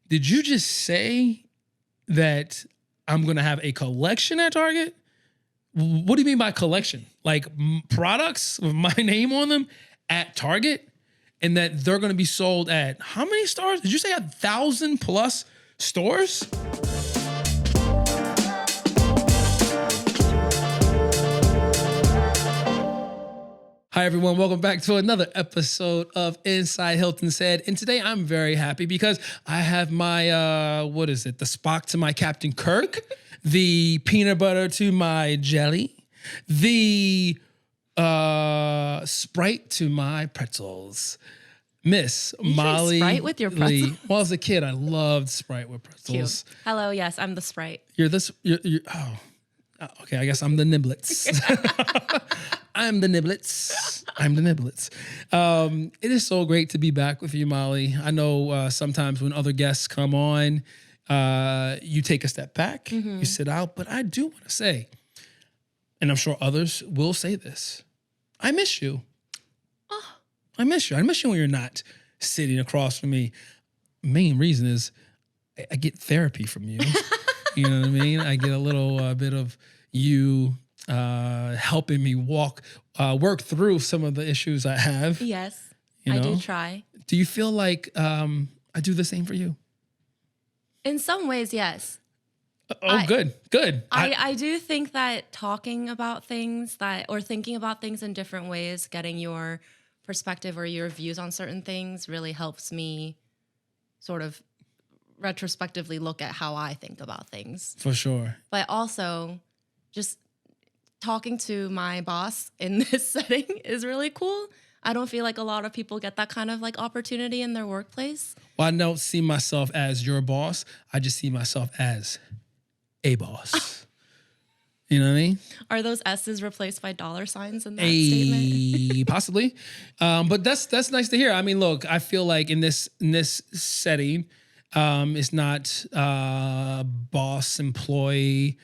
Did you just say that I'm going to have a collection at Target? What do you mean by collection? Like products with my name on them at Target, and that they're going to be sold at how many stores? Did you say 1,000+ stores? Hi, everyone. Welcome back to another episode of Inside Hilton Said. And today I'm very happy because I have my, the Spock to my Captain Kirk, the peanut butter to my jelly, the Sprite to my pretzels. Miss Molly Sprite with your pretzels? Lee. Well, as a kid, I loved Sprite with pretzels. Cute. Hello, yes, I'm the Sprite. Okay, I guess I'm the Niblets. I'm the Niblets. It is so great to be back with you, Molly. I know sometimes when other guests come on, you take a step back, you sit out, but I do want to say, and I'm sure others will say this, I miss you. Oh. I miss you. I miss you when you're not sitting across from me. Main reason is I get therapy from you. You know what I mean? I get a little bit of you helping me work through some of the issues I have. Yes, you know? I do try. Do you feel like I do the same for you? In some ways, yes. Good. I do think that talking about things or thinking about things in different ways, getting your perspective or your views on certain things really helps me sort of retrospectively look at how I think about things. For sure. But also just talking to my boss in this setting is really cool. I don't feel like a lot of people get that kind of like opportunity in their workplace. Well, I don't see myself as your boss. I just see myself as a boss. You know what I mean? Are those S's replaced by dollar signs in that statement? Possibly. But that's nice to hear. I mean, look, I feel like in this setting, it's not boss employee.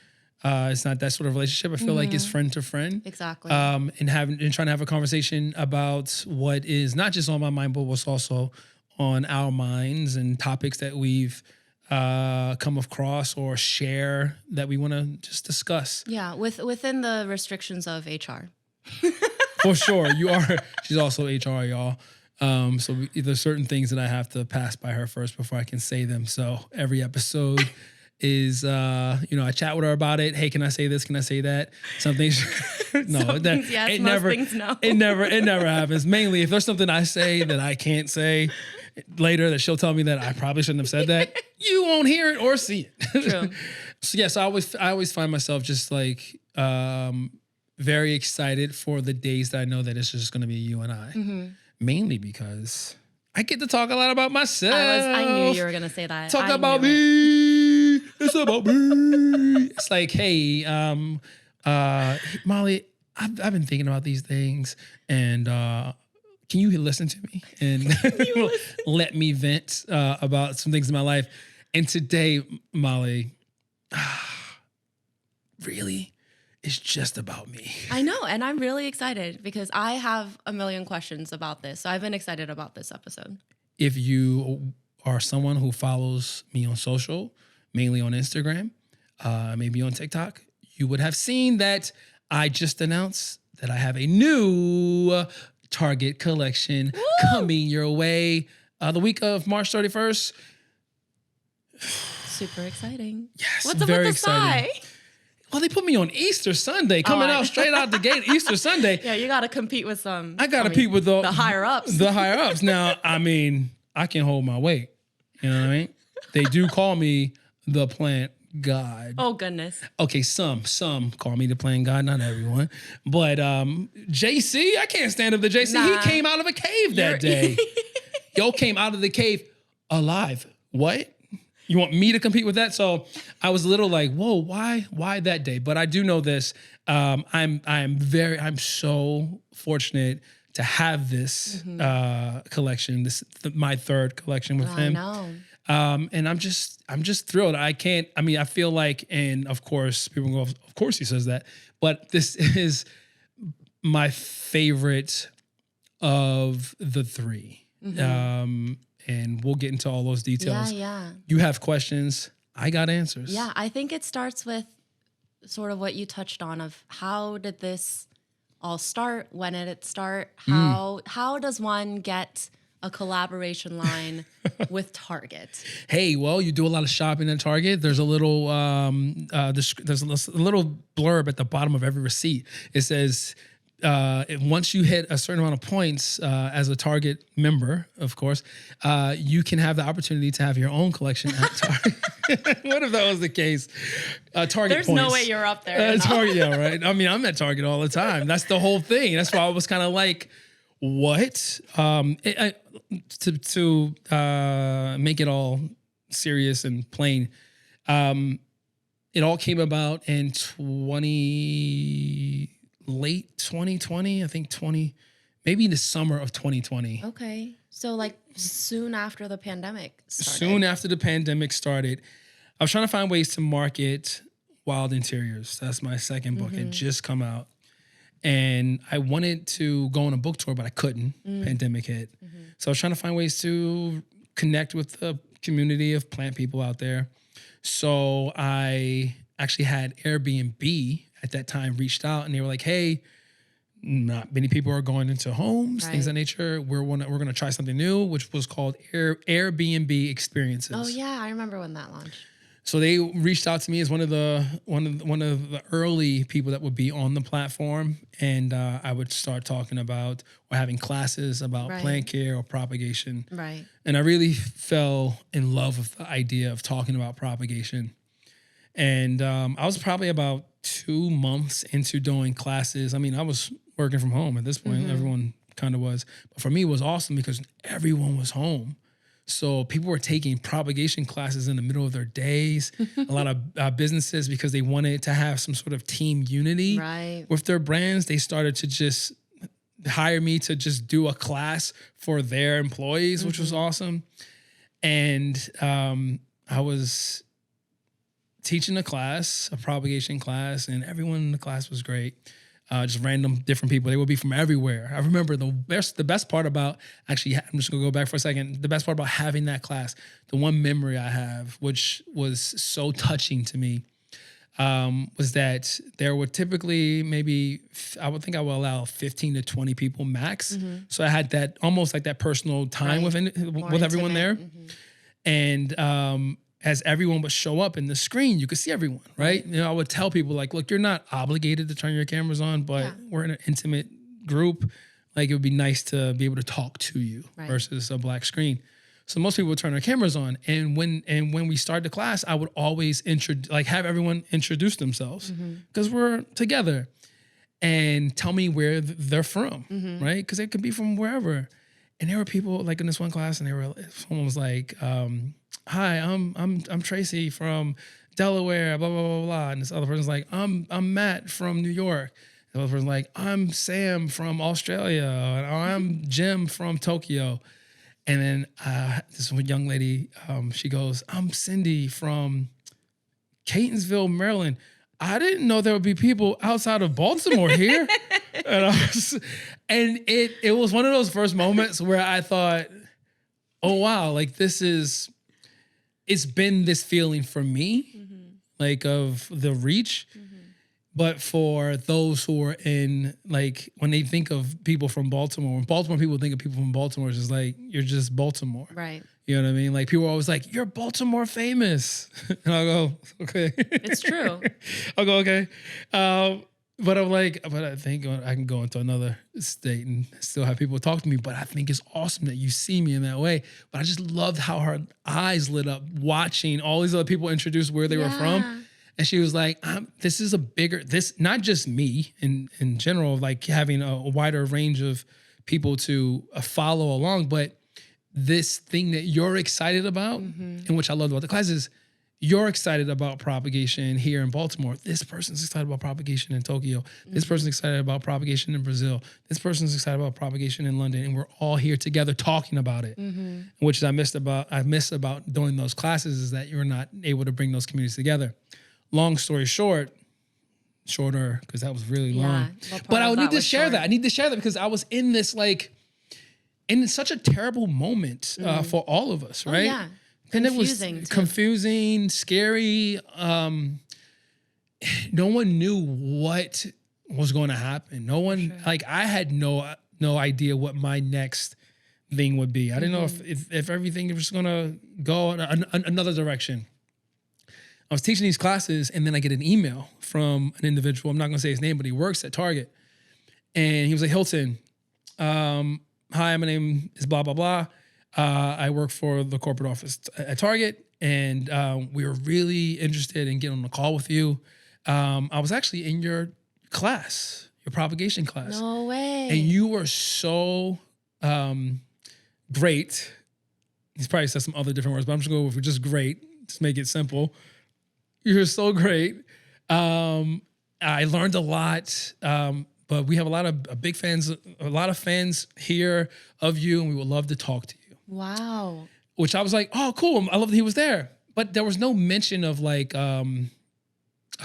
It's not that sort of relationship. I feel like it's friend to friend. Exactly. And trying to have a conversation about what is not just on my mind, but what's also on our minds and topics that we've come across or share that we want to just discuss. Yeah, within the restrictions of HR. For sure. She's also HR, y'all. So there's certain things that I have to pass by her first before I can say them. So every episode is, I chat with her about it. Hey, can I say this? Can I say that? Some things, no. Some things yes, most things no. It never happens. Mainly if there's something I say that I can't say later that she'll tell me that I probably shouldn't have said that, you won't hear it or see it. True. So yes, I always find myself just like very excited for the days that I know that it's just going to be you and I. Mm-hmm. Mainly because I get to talk a lot about myself. I knew you were going to say that. Talk about me. It's about me. It's like, hey, Molly, I've been thinking about these things, and can you listen to me and let me vent about some things in my life? And today, Molly, really, it's just about me. I know, and I'm really excited because I have a million questions about this. So I've been excited about this episode. If you are someone who follows me on social, mainly on Instagram, maybe on TikTok, you would have seen that I just announced that I have a new Target collection coming your way the week of March 31st. Super exciting. Yes, what's up very with the exciting. sigh? Well, they put me on Easter Sunday, coming out straight out the gate, Easter Sunday. Yeah, you got to compete with some. I got to compete with the higher ups. The higher ups. Now, I mean, I can hold my weight. You know what I mean? They do call me the plant god. Oh, goodness. Okay, some call me the plant god, not everyone. But JC, I can't stand up to JC. Nah. He came out of a cave that day. Yo came out of the cave alive. What? You want me to compete with that? So I was a little like, whoa, why that day? But I do know this. I'm so fortunate to have this collection. My third collection with him. I know. And I'm just thrilled. I feel like, and of course, people go, of course he says that, but this is my favorite of the three. Mm-hmm. and we'll get into all those details. Yeah. You have questions, I got answers. Yeah, I think it starts with sort of what you touched on of how did this all start? When did it start? How does one get a collaboration line with Target? Hey, well, you do a lot of shopping at Target. There's a little there's a little blurb at the bottom of every receipt. It says once you hit a certain amount of points as a Target member, of course, you can have the opportunity to have your own collection at Target. What if that was the case? Target There's points. no way you're up there. Target, yeah, right. I mean, I'm at Target all the time. That's the whole thing. That's why I was kind of like, what? To make it all serious and plain, it all came about in late 2020. I think maybe the summer of 2020. Okay, so like soon after the pandemic started. Soon after the pandemic started, I was trying to find ways to market Wild Interiors. That's my second book. It just come out. And I wanted to go on a book tour, but I couldn't. Pandemic hit. So I was trying to find ways to connect with the community of plant people out there. So I actually had Airbnb at that time reached out, and they were like, hey, not many people are going into homes, things of that nature. We're going to try something new, which was called Airbnb Experiences. Oh yeah, I remember when that launched. So they reached out to me as one of the early people that would be on the platform, and I would start talking about or having classes about plant care or propagation. Right. And I really fell in love with the idea of talking about propagation. And I was probably about 2 months into doing classes. I mean, I was working from home at this point. Everyone kind of was. But for me, it was awesome because everyone was home. So people were taking propagation classes in the middle of their days. A lot of businesses, because they wanted to have some sort of team unity with their brands, they started to just hire me to just do a class for their employees, which was awesome. And I was teaching a propagation class, and everyone in the class was great. Just random different people. They would be from everywhere. I remember the best part about, actually, I'm just gonna go back for a second. The best part about having that class, the one memory I have, which was so touching to me, was that there were typically I would allow 15 to 20 people max. So I had that almost like that personal time with everyone there. And as everyone would show up in the screen, you could see everyone, right? You know, I would tell people like, look, you're not obligated to turn your cameras on, but we're in an intimate group. Like, it would be nice to be able to talk to you versus a black screen. So most people would turn their cameras on. And when we start the class, I would always have everyone introduce themselves because we're together and tell me where they're from, right? Because they could be from wherever. And there were people like in this one class, and someone was like, hi, I'm Tracy from Delaware, blah, blah, blah, blah. And this other person's like, I'm Matt from New York. The other person's like, I'm Sam from Australia. Or I'm Jim from Tokyo. And then this young lady, she goes, I'm Cindy from Catonsville, Maryland. I didn't know there would be people outside of Baltimore here. And it was one of those first moments where I thought, oh, wow, like it's been this feeling for me, like of the reach. But for those who are in, like, when they think of people from Baltimore, when Baltimore people think of people from Baltimore, it's just like, you're just Baltimore. Right. You know what I mean? Like, people are always like, you're Baltimore famous. And I'll go, okay. It's true. I'll go, okay. But I'm like, but I think I can go into another state and still have people talk to me. But I think it's awesome that you see me in that way. But I just loved how her eyes lit up watching all these other people introduce where they were from. And she was like, this is not just me in general, like having a wider range of people to follow along, but this thing that you're excited about, and which I loved about the class is, you're excited about propagation here in Baltimore. This person's excited about propagation in Tokyo. This person's excited about propagation in Brazil. This person's excited about propagation in London. And we're all here together talking about it. Which I miss about doing those classes is that you're not able to bring those communities together. Long story shorter, because that was really long. But I need to share that. I need to share that because I was in this, like, and it's such a terrible moment for all of us, right? Yeah. And it was Confusing, too. confusing, scary. No one knew what was going to happen. No one, like, I had no idea what my next thing would be. I didn't know if everything was going to go in another direction. I was teaching these classes, and then I get an email from an individual. I'm not going to say his name, but he works at Target. And he was like, Hilton, hi, my name is blah, blah, blah. I work for the corporate office at Target, and we were really interested in getting on a call with you. I was actually in your class, your propagation class. No way. And you were so great. He's probably said some other different words, but I'm just going to go with just great. Just make it simple. You were so great. I learned a lot. But we have a lot of big fans, a lot of fans here of you, and we would love to talk to you. Wow. Which I was like, oh, cool. I love that he was there. But there was no mention of like a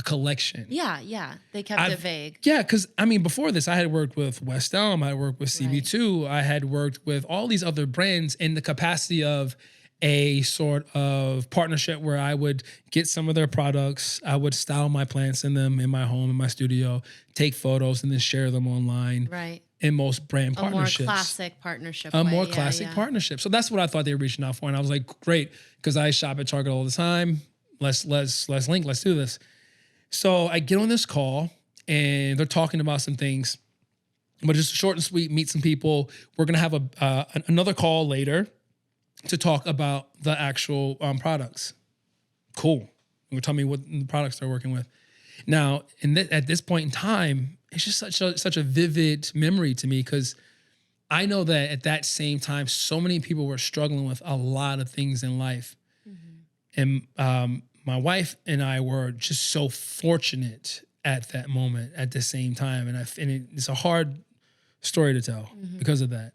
collection. Yeah. They kept it vague. Yeah, because I mean, before this, I had worked with West Elm, I worked with CB2, I had worked with all these other brands in the capacity of a sort of partnership where I would get some of their products, I would style my plants in them in my home, in my studio, take photos, and then share them online. Right. In most brand partnerships. A more classic partnership. Partnership. So that's what I thought they were reaching out for. And I was like, great, because I shop at Target all the time. Let's link, let's do this. So I get on this call, and they're talking about some things, but just short and sweet, meet some people. We're going to have another call later to talk about the actual products. Cool. You'll tell me what the products they're working with. Now, at this point in time, it's just such a vivid memory to me, because I know that at that same time, so many people were struggling with a lot of things in life. And my wife and I were just so fortunate at that moment, at the same time. And it's a hard story to tell because of that.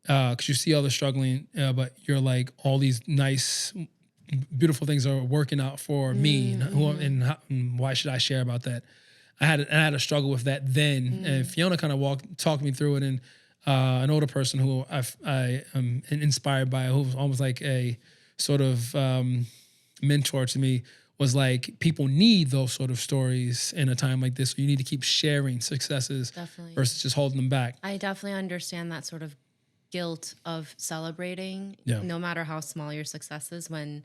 Because you see others struggling, but you're like, all these nice, beautiful things are working out for me, and why should I share about that? I had a struggle with that then, and Fiona kind of talked me through it. And an older person who I am inspired by, who was almost like a sort of mentor to me, was like, people need those sort of stories in a time like this. So you need to keep sharing successes versus just holding them back. I definitely understand that sort of guilt of celebrating, no matter how small your success is, when,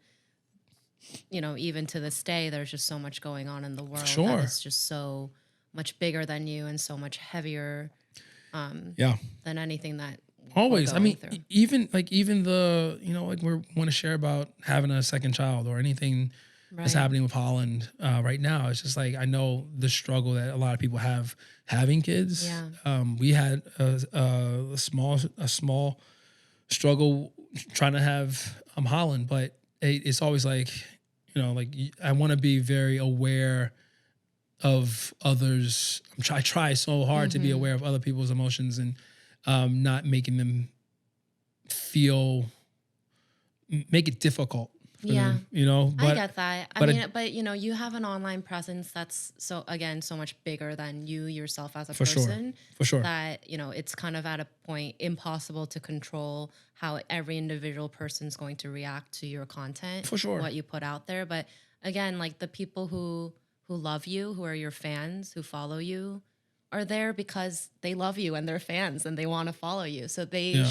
even to this day, there's just so much going on in the world that is just so much bigger than you and so much heavier than anything that always. I mean, through. even the, like we want to share about having a second child or anything that's happening with Holland right now. It's just like, I know the struggle that a lot of people have having kids. Yeah. We had a small struggle trying to have Holland, but it's always like, like, I want to be very aware of others. I try so hard to be aware of other people's emotions and not making them make it difficult. Them, but I get that. But you have an online presence that's so much bigger than you yourself as a person. For sure. That, it's kind of at a point impossible to control how every individual person's going to react to your content. For sure. What you put out there. But again, like, the people who love you, who are your fans, who follow you, are there because they love you and they're fans and they want to follow you. So they,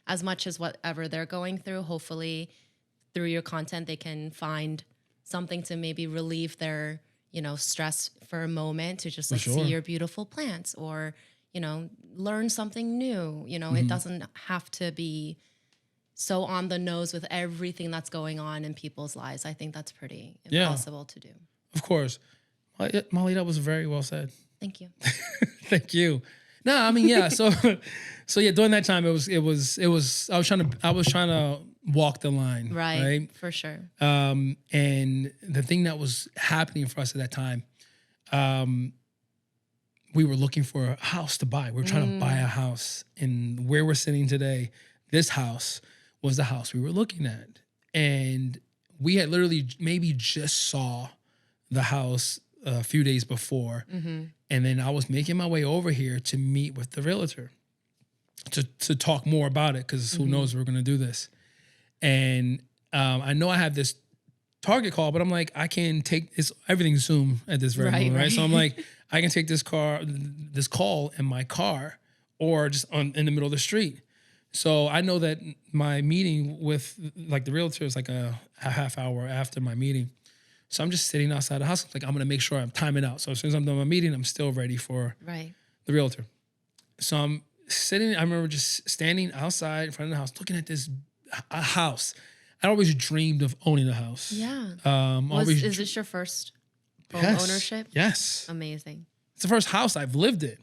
as much as whatever they're going through, hopefully through your content, they can find something to maybe relieve their, stress for a moment, to just see your beautiful plants, or, learn something new. It doesn't have to be so on the nose with everything that's going on in people's lives. I think that's pretty impossible to do. Of course. Molly, that was very well said. Thank you. Thank you. No, I mean, yeah. So during that time, I was trying to walk the line. Right. For sure. And the thing that was happening for us at that time, we were looking for a house to buy. We were trying to buy a house, and where we're sitting today, this house was the house we were looking at. And we had literally maybe just saw the house a few days before. And then I was making my way over here to meet with the realtor. to talk more about it because who knows we're gonna do this. And I know I have this Target call, but I'm like, I can take this. Everything's Zoom at this very moment, right? So I'm like, I can take this call in my car or just in the middle of the street. So I know that my meeting with like the realtor is like a half hour after my meeting. So I'm just sitting outside the house. Like I'm gonna make sure I'm timing out. So as soon as I'm done my meeting, I'm still ready for the realtor. So I'm sitting. I remember just standing outside in front of the house, looking at this house. I always dreamed of owning a house. Yeah. Is this your first home ownership? Yes. Amazing. It's the first house I've lived in.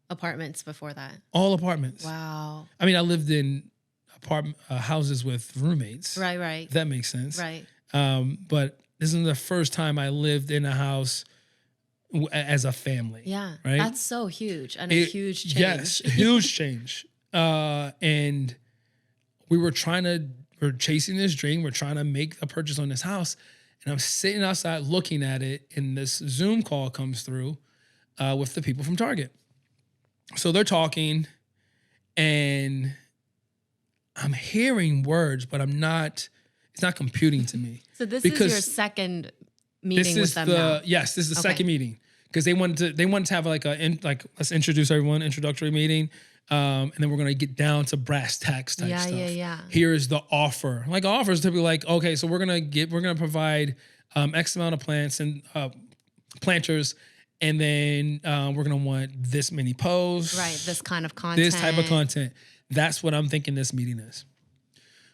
Apartments before that? All apartments. Wow. I mean, I lived in houses with roommates. Right. If that makes sense. Right. But this is the first time I lived in a house as a family. Yeah. Right. That's so huge and a huge change. Yes, huge change. And we're chasing this dream. We're trying to make a purchase on this house. And I'm sitting outside looking at it, and this Zoom call comes through with the people from Target. So they're talking, and I'm hearing words, but it's not computing to me. So this is your second meeting with them now? Yes, this is the second meeting. Because they wanted to have like let's introduce everyone, introductory meeting. And then we're gonna get down to brass tacks type stuff. Yeah. Here is the offer. Like offers to be like, okay, so we're gonna provide X amount of plants and planters, and then we're gonna want this many posts. Right, this kind of content. This type of content. That's what I'm thinking this meeting is.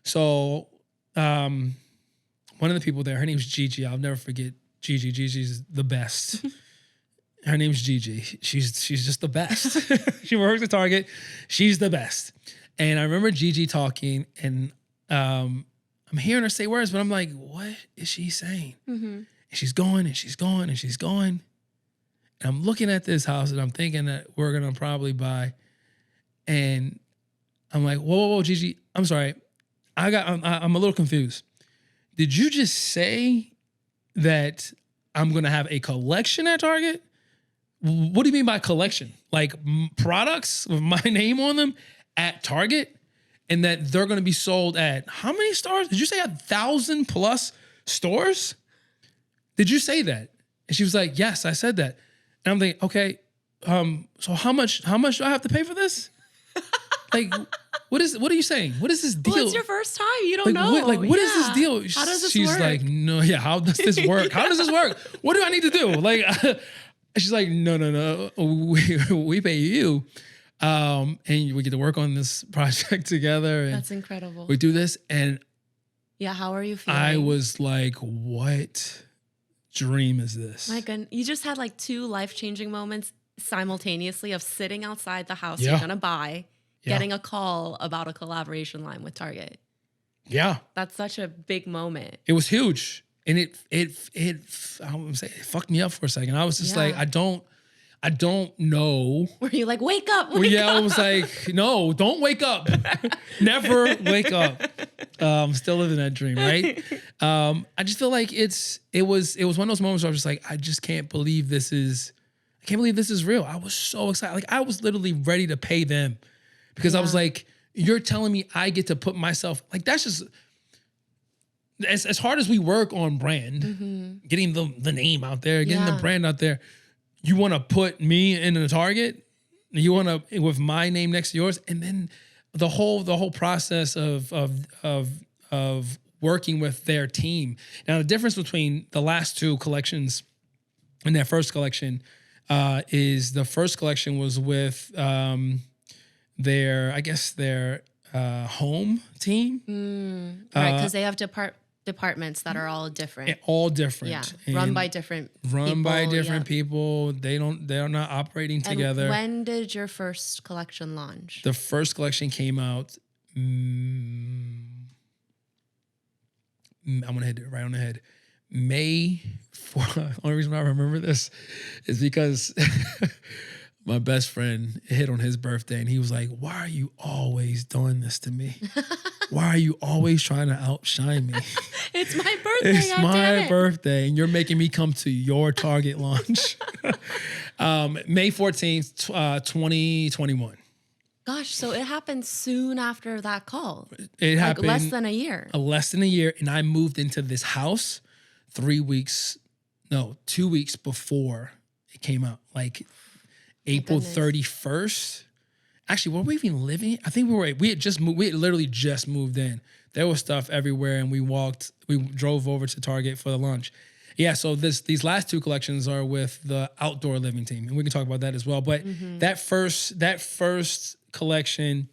So one of the people there, her name's Gigi. I'll never forget Gigi. Gigi's the best. Her name's Gigi. She's just the best. She works at Target. She's the best. And I remember Gigi talking, and I'm hearing her say words, but I'm like, what is she saying? And she's going, and she's going, and she's going. And I'm looking at this house, and I'm thinking that we're gonna probably buy. And I'm like, whoa, Gigi. I'm sorry. I'm a little confused. Did you just say that I'm gonna have a collection at Target? What do you mean by collection? Like products with my name on them at Target, and that they're going to be sold at how many stores? Did you say 1,000+ stores? Did you say that? And she was like, yes, I said that. And I'm thinking, okay, so how much do I have to pay for this? Like, what are you saying? What is this deal? Well, it's your first time. You don't know. What is this deal? How does this She's work? like, no, yeah, how does this work? How does this work? What do I need to do? Like, she's like, no. We pay you. And we get to work on this project together. And that's incredible. we do this. And yeah, how are you feeling? I was like, what dream is this? My goodness. You just had like 2 life-changing moments simultaneously of sitting outside the house you're going to buy, getting a call about a collaboration line with Target. Yeah. That's such a big moment. It was huge. And it fucked me up for a second. I was just like, I don't know. Were you like, wake up? I was like, no, don't wake up. Never wake up. I'm still living that dream, right? I just feel like it was one of those moments where I was just like, I can't believe this is real. I was so excited. Like I was literally ready to pay them because I was like, you're telling me I get to put myself, like that's just, as hard as we work on brand, getting the name out there, getting the brand out there, you want to put me in a Target, you want to with my name next to yours, and then the whole process of working with their team. Now the difference between the last 2 collections and that first collection is the first collection was with their home team, right? Because they have departments that are all different. All different. Yeah. And Run by different people. They're not operating together. When did your first collection launch? The first collection came out. I'm gonna hit it right on the head. May 4th. Only reason I remember this is because my best friend hit on his birthday, and he was like, "Why are you always doing this to me? Why are you always trying to outshine me? It's my birthday. It's my birthday, and you're making me come to your Target launch." May 14th, 2021. Gosh, so it happened soon after that call. It Like happened less than a year. less than a year, and I moved into this house 2 weeks before it came out, like April goodness. 31st. Actually, were we even living? I think we had just moved. We had literally just moved in. There was stuff everywhere, and we drove over to Target for the lunch. Yeah, so these last two collections are with the outdoor living team, and we can talk about that as well. But that first collection,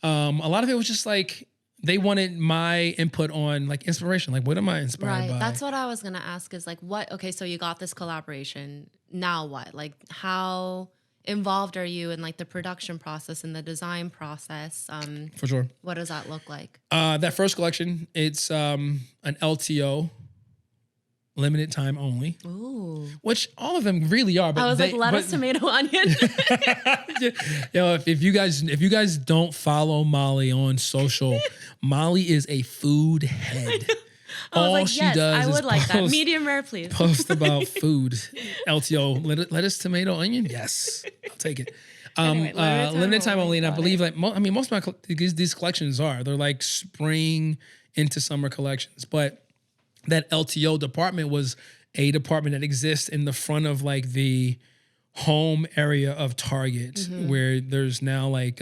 a lot of it was just like they wanted my input on like inspiration. Like, what am I inspired by? That's what I was gonna ask is like what okay, so you got this collaboration. Now what? Like how involved are you in like the production process and the design process? For sure. What does that look like? That first collection, it's an LTO, limited time only. Ooh. Which all of them really are. But I was like lettuce, tomato, onion. If you guys don't follow Molly on social, Molly is a food head. I was All like, she yes, does I is would like that. post- Medium rare, please. Post about food. LTO, lettuce, tomato, onion. Yes, I'll take it. Anyway, limited time only, and I got believe it. like most of my these collections they're like spring into summer collections, but that LTO department was a department that exists in the front of like the home area of Target, where there's now like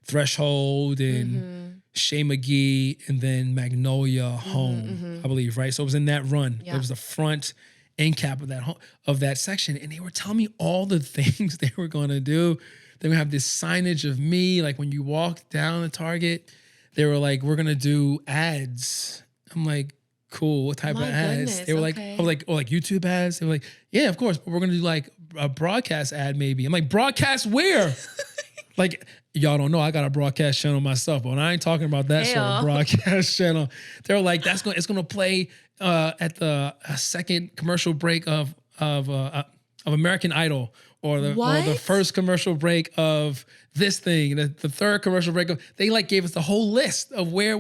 Threshold and Shea McGee and then Magnolia Home, I believe, right? So it was in that run. Yeah. It was the front end cap of that section, and they were telling me all the things they were going to do. They would have this signage of me, like when you walk down the Target, they were like, "We're gonna do ads." I'm like, "Cool, what type of ads?" goodness, They were like, okay. "I was like, oh, like YouTube ads." They were like, "Yeah, of course, but we're gonna do like a broadcast ad, maybe." I'm like, "Broadcast where?" Like, y'all don't know, I got a broadcast channel myself, but I ain't talking about that sort of Heyo. broadcast channel. They were like, it's gonna play at the second commercial break of American Idol, or the What? first commercial break of this thing, the third commercial break of. They like gave us the whole list of where it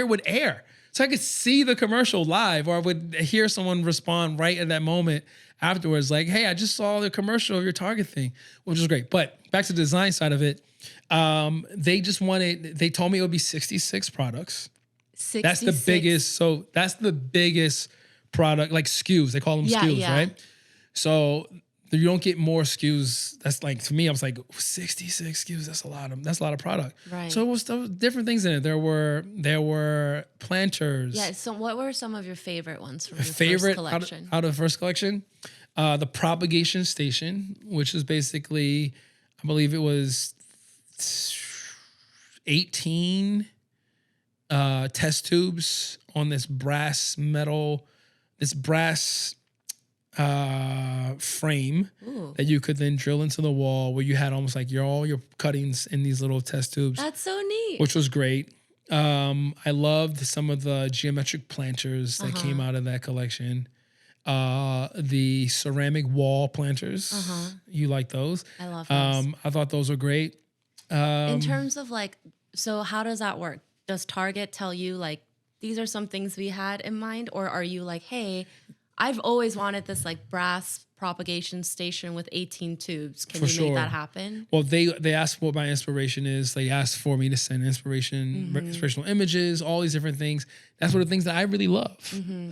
would air, so I could see the commercial live, or I would hear someone respond right at that moment afterwards, like, "Hey, I just saw the commercial of your Target thing," which was great. But back to the design side of it, they told me it would be 66 products. 66. That's the biggest. So that's the biggest product, like SKUs. They call them Yeah, SKUs, yeah. right? So you don't get more SKUs. That's like, to me, I was like, 66 SKUs. That's a lot of product. Right. So there was different things in it. There were planters. Yeah. So, what were some of your favorite ones from your Favorite first collection? out of the first collection, the propagation station, which is basically, I believe it was 18 test tubes on this brass frame Ooh. that you could then drill into the wall, where you had almost like all your cuttings in these little test tubes, That's so neat. which was great. I loved some of the geometric planters that came out of that collection. The ceramic wall planters, you like those? I love those. I thought those were great. In terms of like, so how does that work? Does Target tell you like these are some things we had in mind, or are you like, hey, I've always wanted this like brass propagation station with 18 tubes. Can For you make sure. that happen? Well, they asked what my inspiration is. They asked for me to send inspirational images, all these different things. That's one of the things that I really love.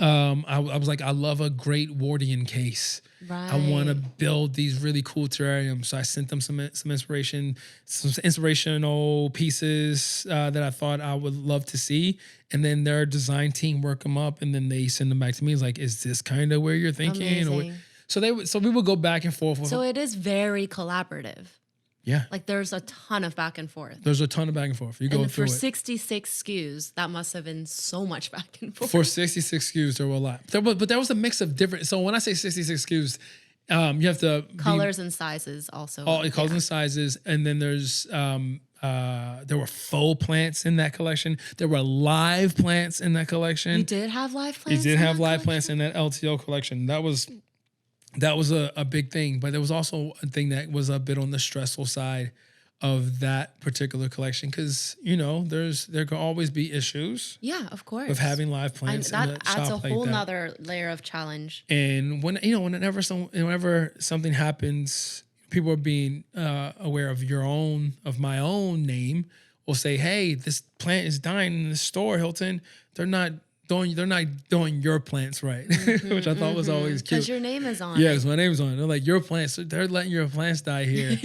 I was like, I love a great Wardian case. Right. I want to build these really cool terrariums. So I sent them some inspiration, some inspirational pieces that I thought I would love to see. And then their design team work them up, and then they send them back to me. It's like, is this kind of where you're thinking? Amazing. So we would go back and forth. So it is very collaborative. Yeah. Like there's a ton of back and forth. There's a ton of back and forth. You go And through for it. 66 SKUs, that must have been so much back and forth. For 66 SKUs, there were a lot. But there was a mix of different. So when I say 66 SKUs, you have to Colors and sizes also. all colors and sizes, and then there's there were faux plants in that collection. There were live plants in that collection. You did have live You plants? did in have that live collection? plants in that LTO collection. That was a big thing, but there was also a thing that was a bit on the stressful side of that particular collection, because there can always be issues Yeah, of course. with having live plants. that in a adds a shop like whole that. nother layer of challenge. And whenever something happens, people are being aware of my own name, will say, "Hey, this plant is dying in the store, Hilton. They're not doing your plants right," which I thought was always cute. Because your name is on Yeah, it. because my name's on it. They're like, your plants, they're letting your plants die here.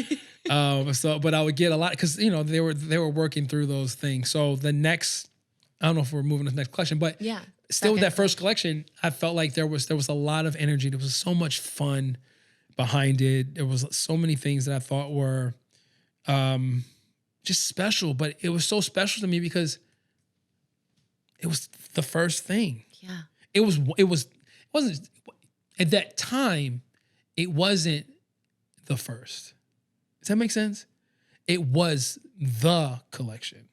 But I would get a lot because they were working through those things. So the next, I don't know if we're moving to the next collection, but Yeah. still with Second that first collection, I felt like there was a lot of energy. There was so much fun behind it. There was so many things that I thought were just special, but it was so special to me because it was the first thing. Yeah. It wasn't at that time, it wasn't the first. Does that make sense? It was the collection.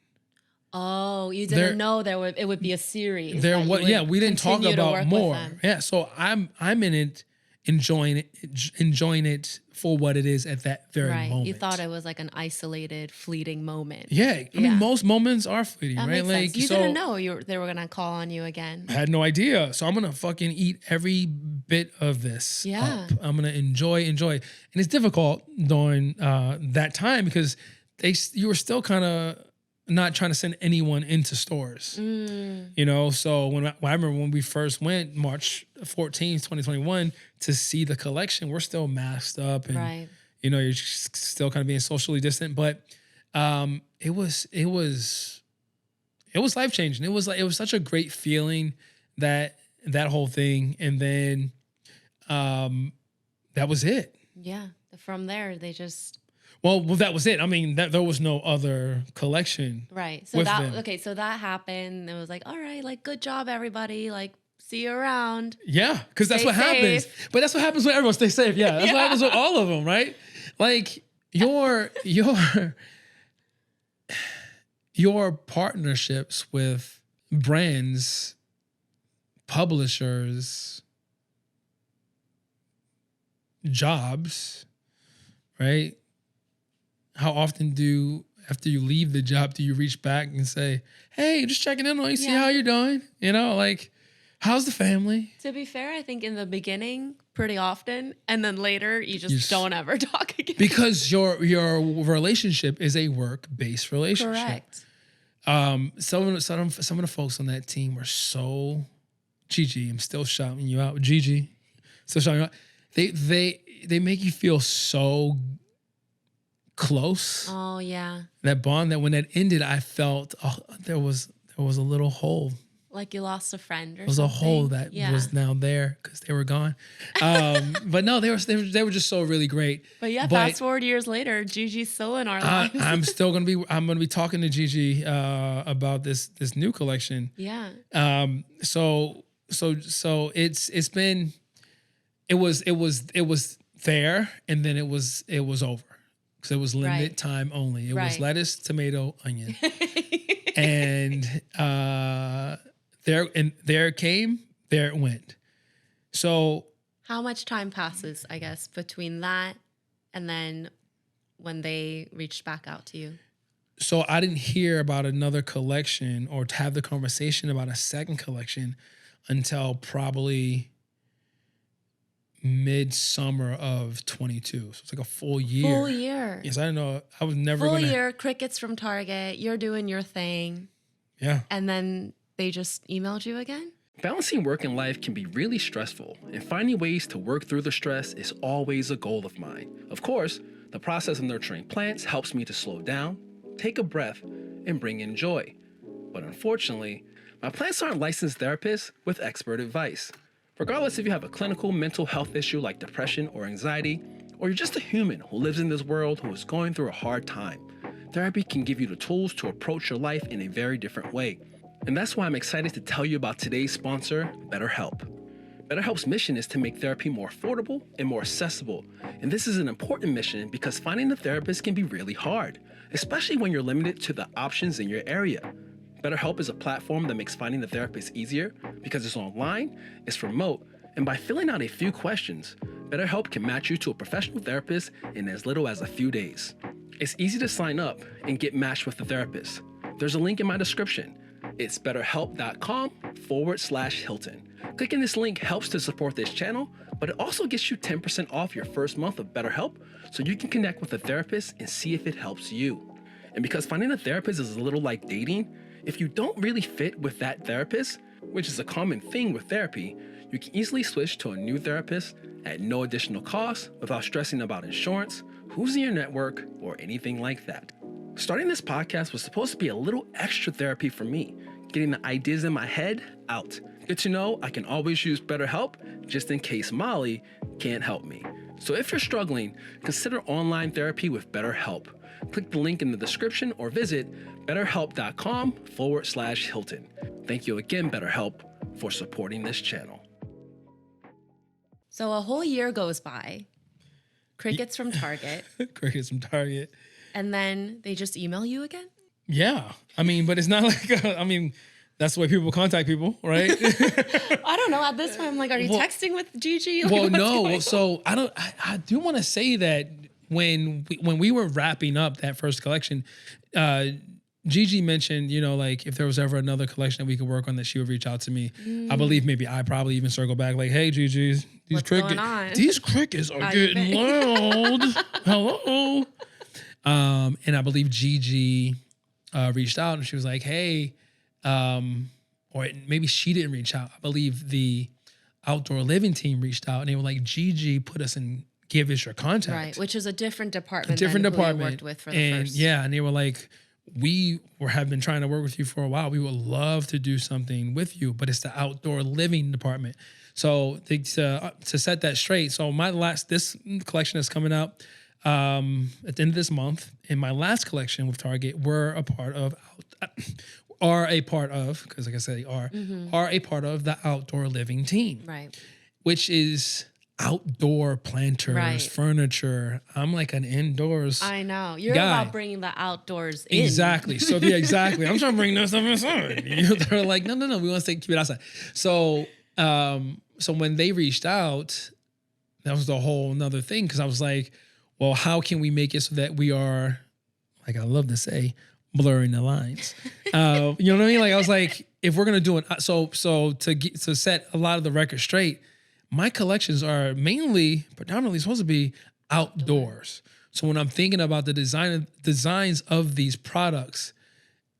Oh, you didn't know it would be a series. There was, yeah, we didn't talk about more. Yeah, so I'm in it, enjoying it for what it is at that very moment. You thought it was like an isolated, fleeting moment. Yeah, I mean, most moments are fleeting, That right? makes sense. You didn't know they were gonna call on you again. I had no idea, so I'm gonna fucking eat every bit of this. Yeah, up. I'm gonna enjoy, and it's difficult during that time because you were still kind of not trying to send anyone into stores, So when I remember when we first went March 14th, 2021 to see the collection, we're still masked up and you're still kind of being socially distant, but it was life changing. It was such a great feeling that whole thing, and then that was it. Yeah, from there they just. Well, that was it. I mean, there was no other collection. Right. So so that happened. It was like, all right, like, good job, everybody. Like, see you around. Yeah, because that's what happens. But that's what happens when everyone stays safe. Yeah, that's what happens with all of them, right? Like your partnerships with brands, publishers, jobs, right? How often after you leave the job, do you reach back and say, "Hey, just checking in on you, see how you're doing? Like, how's the family?" To be fair, I think in the beginning, pretty often, and then later you just don't ever talk again. Because your relationship is a work-based relationship. Correct. Some of the folks on that team were so Gigi. I'm still shouting you out, Gigi. Still shouting you out. They make you feel so close. Oh yeah. That bond, that when that ended, I felt there was a little hole. Like you lost a friend or something. There was a hole that was now there because they were gone. But no, they were just so really great. But fast forward years later, Gigi's still in our lives. I'm gonna be talking to Gigi about this new collection. Yeah. So it was there, and then it was over. Because it was limited time only. It was lettuce, tomato, onion. And there it went. So how much time passes, I guess, between that and then when they reached back out to you? So I didn't hear about another collection or to have the conversation about a second collection until probably midsummer of 22. So it's like a full year. Full year. Yes, I didn't know. I was never full year, crickets from Target. You're doing your thing. Yeah. And then they just emailed you again? Balancing work and life can be really stressful, and finding ways to work through the stress is always a goal of mine. Of course, the process of nurturing plants helps me to slow down, take a breath, and bring in joy. But unfortunately, my plants aren't licensed therapists with expert advice. Regardless if you have a clinical mental health issue like depression or anxiety, or you're just a human who lives in this world who is going through a hard time, therapy can give you the tools to approach your life in a very different way. And that's why I'm excited to tell you about today's sponsor, BetterHelp. BetterHelp's mission is to make therapy more affordable and more accessible. And this is an important mission because finding a therapist can be really hard, especially when you're limited to the options in your area. BetterHelp is a platform that makes finding a therapist easier because it's online, it's remote, and by filling out a few questions, BetterHelp can match you to a professional therapist in as little as a few days. It's easy to sign up and get matched with a therapist. There's a link in my description. It's betterhelp.com/Hilton. Clicking this link helps to support this channel, but it also gets you 10% off your first month of BetterHelp so you can connect with a therapist and see if it helps you. And because finding a therapist is a little like dating, if you don't really fit with that therapist, which is a common thing with therapy, you can easily switch to a new therapist at no additional cost without stressing about insurance, who's in your network, or anything like that. Starting this podcast was supposed to be a little extra therapy for me, getting the ideas in my head out. Good to know I can always use BetterHelp just in case Molly can't help me. So if you're struggling, consider online therapy with BetterHelp. Click the link in the description or visit betterhelp.com/Hilton. Thank you again, BetterHelp, for supporting this channel. So a whole year goes by. Crickets from Target. Crickets from Target. And then they just email you again? Yeah. I mean, but it's not like, that's the way people contact people, right? I don't know. At this point, I'm like, are you texting with Gigi? Like, well, no. So I do want to say that when we were wrapping up that first collection, Gigi mentioned, like if there was ever another collection that we could work on, that she would reach out to me. I believe maybe I probably even circle back like, hey, Gigi, these crickets are getting loud. Hello. And I believe Gigi reached out and she was like, hey, or maybe she didn't reach out. I believe the outdoor living team reached out and they were like, Gigi, give us your contact. Right, which is a different department than who you worked with for the first. Yeah, and they were like, have been trying to work with you for a while. We would love to do something with you, but it's the outdoor living department. So to set that straight, so this collection is coming out at the end of this month, and my last collection with Target are a part of, because like I said, they are a part of the outdoor living team, right? Which is outdoor planters, furniture. I'm like an indoors. I know. You're guy. About bringing the outdoors in. Exactly. So yeah, exactly. I'm trying to bring that stuff inside. They're like, no. We want to keep it outside. So, so when they reached out, that was the whole another thing. Cause I was like, well, how can we make it so that we are, like I love to say, blurring the lines. You know what I mean? Like I was like, if we're going to do it, so to set a lot of the record straight, my collections are predominantly supposed to be outdoors. So when I'm thinking about the designs of these products,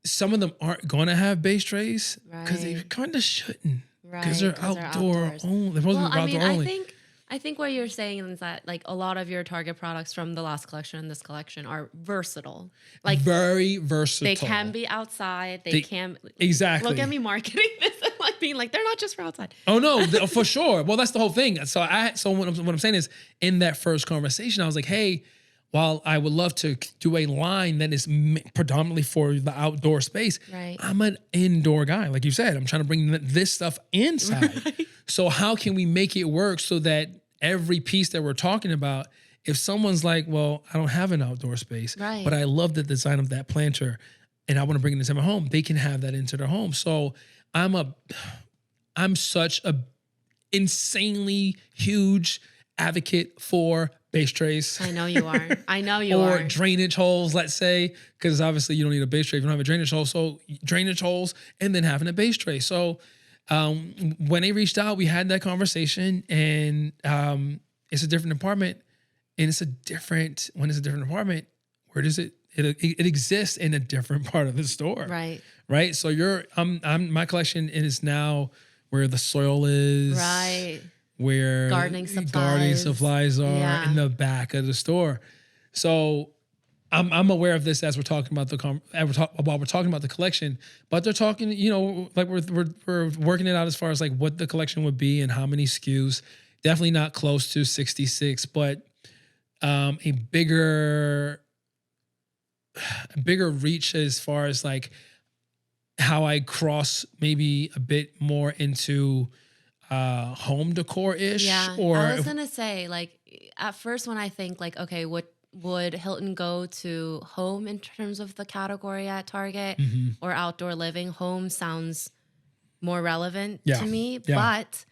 some of them aren't going to have base trays because they kind of shouldn't, because they're outdoor only. They're supposed to be outdoor only. I think what you're saying is that like a lot of your Target products from the last collection and this collection are versatile. Like very versatile. They can be outside. They can exactly. Look at me marketing this and like being like they're not just for outside. Oh no, for sure. Well, that's the whole thing. So what I'm saying is, in that first conversation, I was like, hey, while I would love to do a line that is predominantly for the outdoor space, I'm an indoor guy. Like you said, I'm trying to bring this stuff inside. Right. So how can we make it work so that every piece that we're talking about, if someone's like, well, I don't have an outdoor space, but I love the design of that planter and I want to bring it into my home, they can have that into their home. So I'm such a insanely huge advocate for base trays. I know you are. Or drainage holes, let's say, because obviously you don't need a base tray if you don't have a drainage hole. So drainage holes and then having a base tray. So when they reached out, we had that conversation, and it's a different department, and when it's a different department, where does it exists in a different part of the store, right? So my collection is now where the soil is, where gardening supplies are in the back of the store. So I'm aware of this as we're talking about while we're talking about the collection, but they're talking, like we're working it out as far as like what the collection would be and how many SKUs. Definitely not close to 66, but a bigger reach as far as like how I cross maybe a bit more into home decor-ish. Yeah, or I was gonna say, like, at first when I think like, okay, would Hilton go to home in terms of the category at Target or outdoor living? Home sounds more relevant to me. But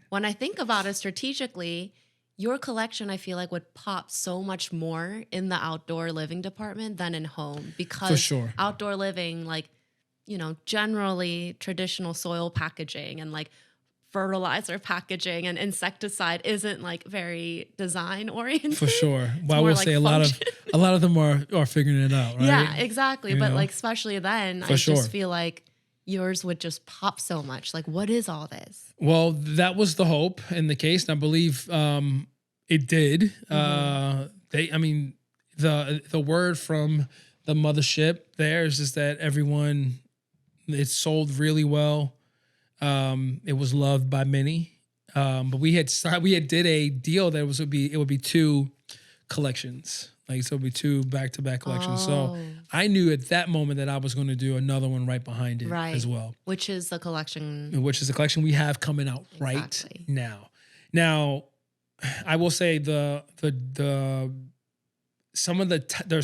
when I think about it strategically, your collection, I feel like, would pop so much more in the outdoor living department than in home, because outdoor living, like, generally traditional soil packaging and like fertilizer packaging and insecticide isn't like very design oriented. For sure. Well, I more will like say a lot of them are figuring it out, right? Yeah, exactly. You But know? like especially then, For I sure. just feel like yours would just pop so much. Like, what is all this? Well, that was the hope in the case, and I believe it did. The word from the mothership there is just that it sold really well. It was loved by many. But we had did a deal that would be 2 collections. Like, so it would be 2 back-to-back collections. So Oh. I knew at that moment that I was going to do another one right behind it Right. as well, Which is the collection. which is the collection we have coming out right Exactly. now. Now, I will say there's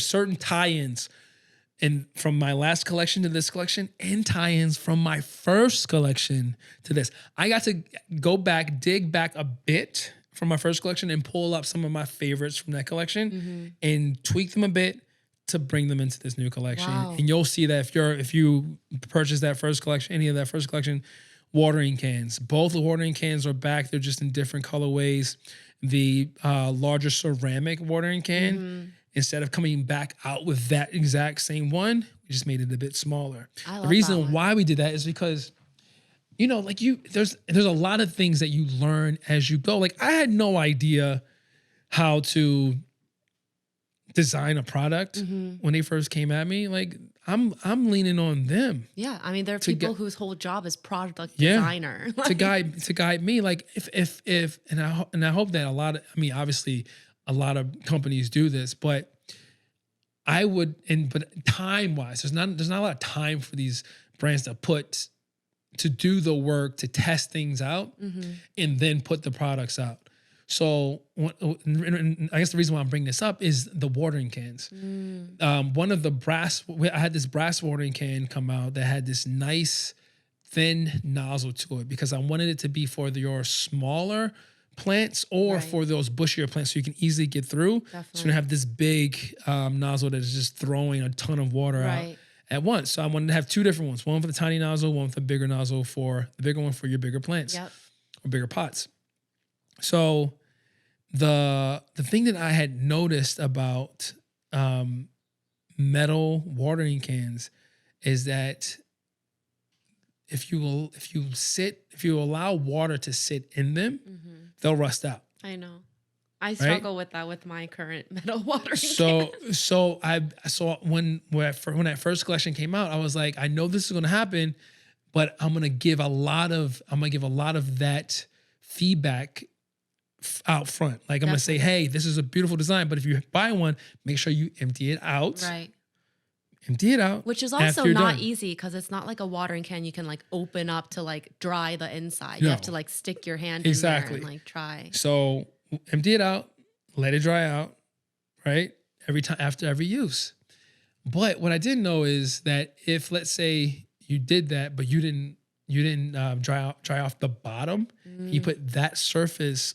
certain tie-ins from my last collection to this collection, and tie-ins from my first collection to this. I got to dig back a bit from my first collection and pull up some of my favorites from that collection and tweak them a bit to bring them into this new collection. Wow. And you'll see that if you purchase that first collection, any of that first collection, watering cans. Both the watering cans are back. They're just in different colorways. The larger ceramic watering can, instead of coming back out with that exact same one, we just made it a bit smaller. I love The that reason one. why we did that is because, there's a lot of things that you learn as you go. Like, I had no idea how to design a product when they first came at me. Like, I'm leaning on them Yeah, I mean, there are people whose whole job is product Yeah. designer. to guide me. Like, if I hope that obviously a lot of companies do this, but but time wise, there's not a lot of time for these brands to do the work to test things out and then put the products out. So I guess the reason why I'm bringing this up is the watering cans. One of I had this brass watering can come out that had this nice thin nozzle to it because I wanted it to be for your smaller plants or Right. for those bushier plants so you can easily get through. So you Definitely. don't have this big nozzle that is just throwing a ton of water out Right. at once. So I wanted to have 2 different ones, one for the tiny nozzle, one for the bigger nozzle, for the bigger one for your bigger plants Yep. or bigger pots. So the thing that I had noticed about metal watering cans is that if you allow water to sit in them, they'll rust out. I know. I struggle with that with my current metal watering can. So when that first collection came out, I was like, I know this is going to happen, but I'm gonna give a lot of that feedback out front. Like, I'm gonna say, hey, this is a beautiful design, but if you buy one, make sure you empty it out. Right. Empty it out. Which is after also you're not done. easy because it's not like a watering can you can like open up to like dry the inside. No. You have to like stick your hand Exactly. in there and like try. So empty it out, let it dry out, right? Every time after every use. But what I didn't know is that if, let's say, you did that, but you didn't dry off the bottom, you put that surface,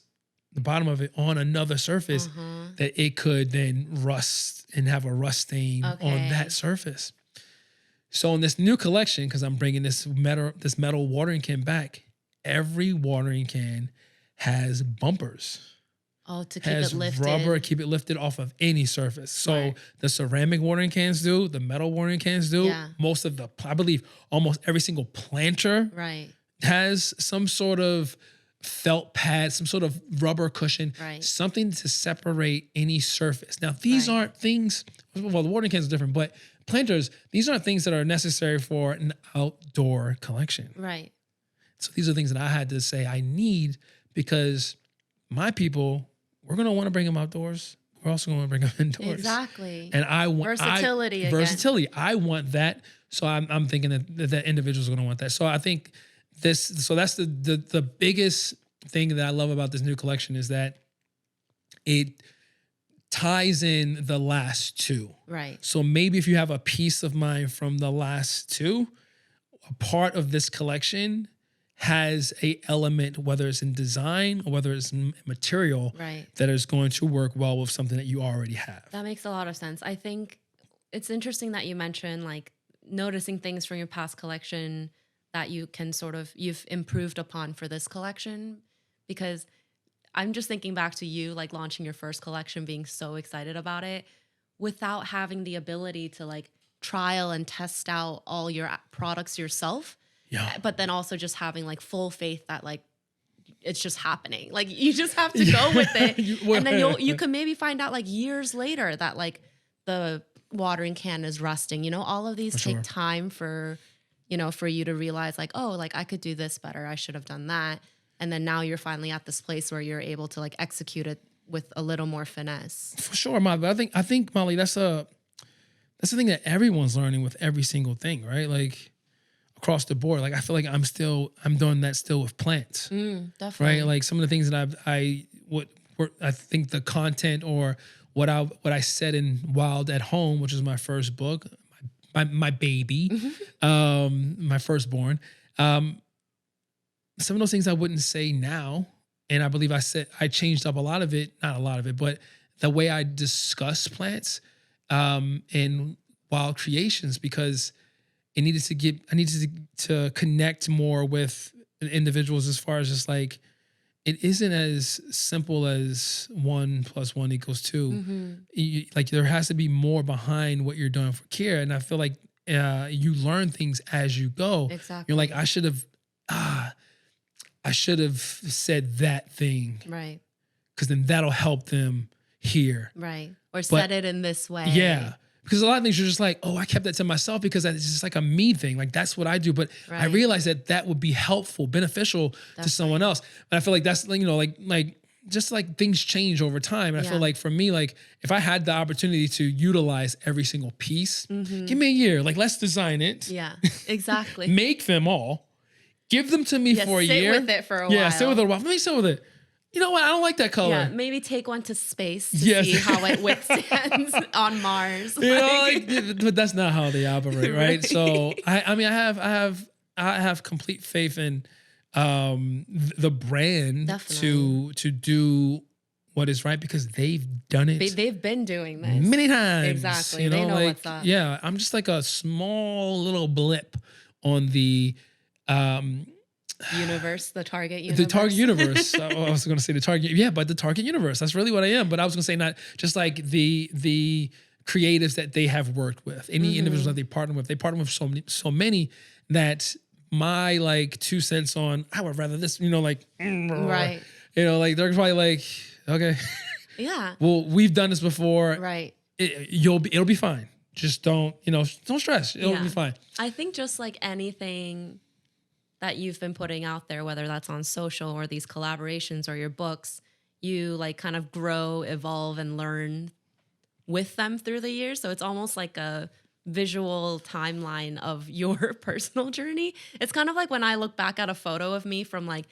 the bottom of it, on another surface, that it could then rust and have a rust stain on Okay. that surface. So in this new collection, because I'm bringing this metal watering can back, every watering can has bumpers. Oh, to keep Has it lifted. rubber, keep it lifted off of any surface. So Right. the ceramic watering cans do, the metal watering cans do. Yeah. I believe almost every single planter Right. has some sort of felt pad, some sort of rubber cushion, Right. something to separate any surface. Now, these Right. aren't things, well, the watering cans are different, but planters, these aren't things that are necessary for an outdoor collection. Right. So these are things that I had to say I need because my people, we're going to want to bring them outdoors. We're also going to bring them indoors. Exactly. And I want Versatility again. versatility. I want that. So I'm thinking that individuals are going to want that. So I think that's the biggest thing that I love about this new collection is that it ties in the last 2. Right. So maybe if you have a piece of mind from the last 2, a part of this collection has a element, whether it's in design or whether it's in material, Right. that is going to work well with something that you already have. That makes a lot of sense. I think it's interesting that you mentioned like noticing things from your past collection that you can you've improved upon for this collection? Because I'm just thinking back to you like launching your first collection, being so excited about it without having the ability to like trial and test out all your products yourself. Yeah. But then also just having like full faith that like it's just happening. Like you just have to go with it. And then you can maybe find out like years later that like the watering can is rusting. You know, all of these take time for, you know, for you to realize like, oh, like I could do this better. I should have done that. And then now you're finally at this place where you're able to like execute it with a little more finesse. For sure, Molly. But I think Molly, that's the thing that everyone's learning with every single thing, right? Like across the board. Like I feel like I'm doing that still with plants. Definitely. Right? Like some of the things that I think the content or what I said in Wild at Home, which is my first book, my baby, my firstborn. Some of those things I wouldn't say now. And I believe I changed up a lot of it, not a lot of it, but the way I discuss plants in Wild Creations, because I needed to connect more with individuals as far as just like, it isn't as simple as 1 + 1 = 2. Like there has to be more behind what you're doing for care. And I feel like you learn things as you go. Exactly. You're like, I should have said that thing. Right. Because then that'll help them here. Right. Or said it in this way. Yeah. Because a lot of things you're just like, oh, I kept that to myself because it's just like a me thing. Like that's what I do. But I realized that would be helpful, beneficial to someone else. And I feel like that's, you know, like just like things change over time. And I feel like for me, like if I had the opportunity to utilize every single piece, give me a year. Like let's design it. Yeah, exactly. Make them all. Give them to me for a year. Sit with it for a while. Yeah, sit with it a while. Let me sit with it. You know what? I don't like that color. Yeah, maybe take one to space to see how it withstands on Mars. You know, but that's not how they operate, right? So I have complete faith in the brand to do what is right because they've done it. They've been doing this many times. Exactly. You know, they know like, what's up. Yeah, I'm just like a small little blip on the universe, the target universe. The target universe. I was going to say the target. Yeah, but the target universe. That's really what I am. But I was going to say not just like the creatives that they have worked with, any individuals that they partner with. They partner with so many that my like 2 cents on I would rather this. You know, like right. You know, like they're probably like, okay, yeah. Well, we've done this before. Right. It'll be fine. Just don't stress. It'll be fine. I think just like anything that you've been putting out there, whether that's on social or these collaborations or your books, you like kind of grow, evolve, and learn with them through the years. So it's almost like a visual timeline of your personal journey. It's kind of like when I look back at a photo of me from like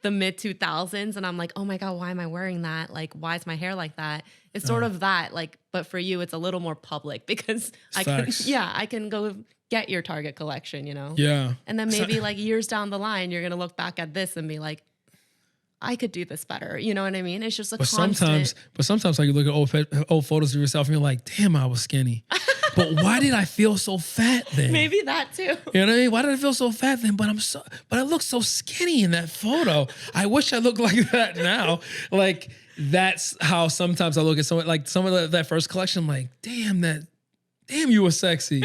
the mid 2000s and I'm like, oh my God, why am I wearing that? Like, why is my hair like that? It's sort of that, like, but for you, it's a little more public because I can go get your Target collection, you know? Yeah. And then maybe like years down the line, you're going to look back at this and be like, I could do this better. You know what I mean? It's just a constant. Sometimes like you look at old photos of yourself and you're like, damn, I was skinny. But why did I feel so fat then? Maybe that too. You know what I mean? Why did I feel so fat then? But I look so skinny in that photo. I wish I looked like that now. Like that's how sometimes I look at someone like some of that first collection. I'm like, damn, you were sexy.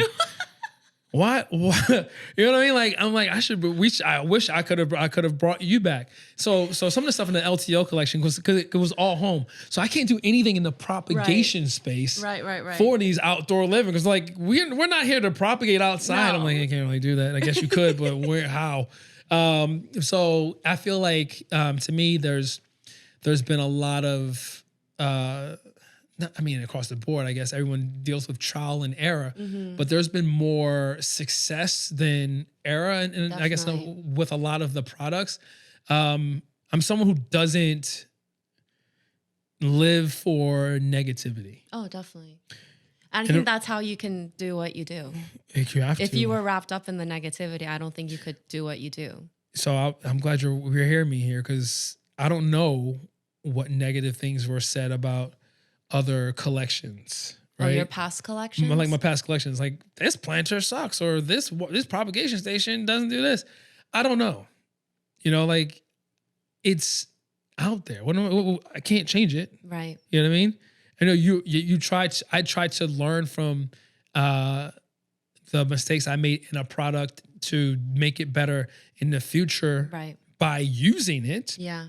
What? You know what I mean? Like I'm like I wish I could have brought you back. So some of the stuff in the LTO collection was because it was all home. So I can't do anything in the propagation space. Right. For these outdoor living because like we're not here to propagate outside. No. I'm like I can't really do that. I guess you could, but how? So I feel like to me there's been a lot of. Across the board, I guess everyone deals with trial and error, but there's been more success than error. And I guess with a lot of the products, I'm someone who doesn't live for negativity. Oh, definitely. I think that's how you can do what you do. If you were wrapped up in the negativity, I don't think you could do what you do. So I'm glad you're hearing me here because I don't know what negative things were said about other collections, Oh, right? your past collections? Like my past collections, like this planter sucks, or this propagation station doesn't do this. I don't know. Like it's out there. I can't change it. Right. You know what I mean? I know you tried. I tried to learn from the mistakes I made in a product to make it better in the future Right. by using it. Yeah.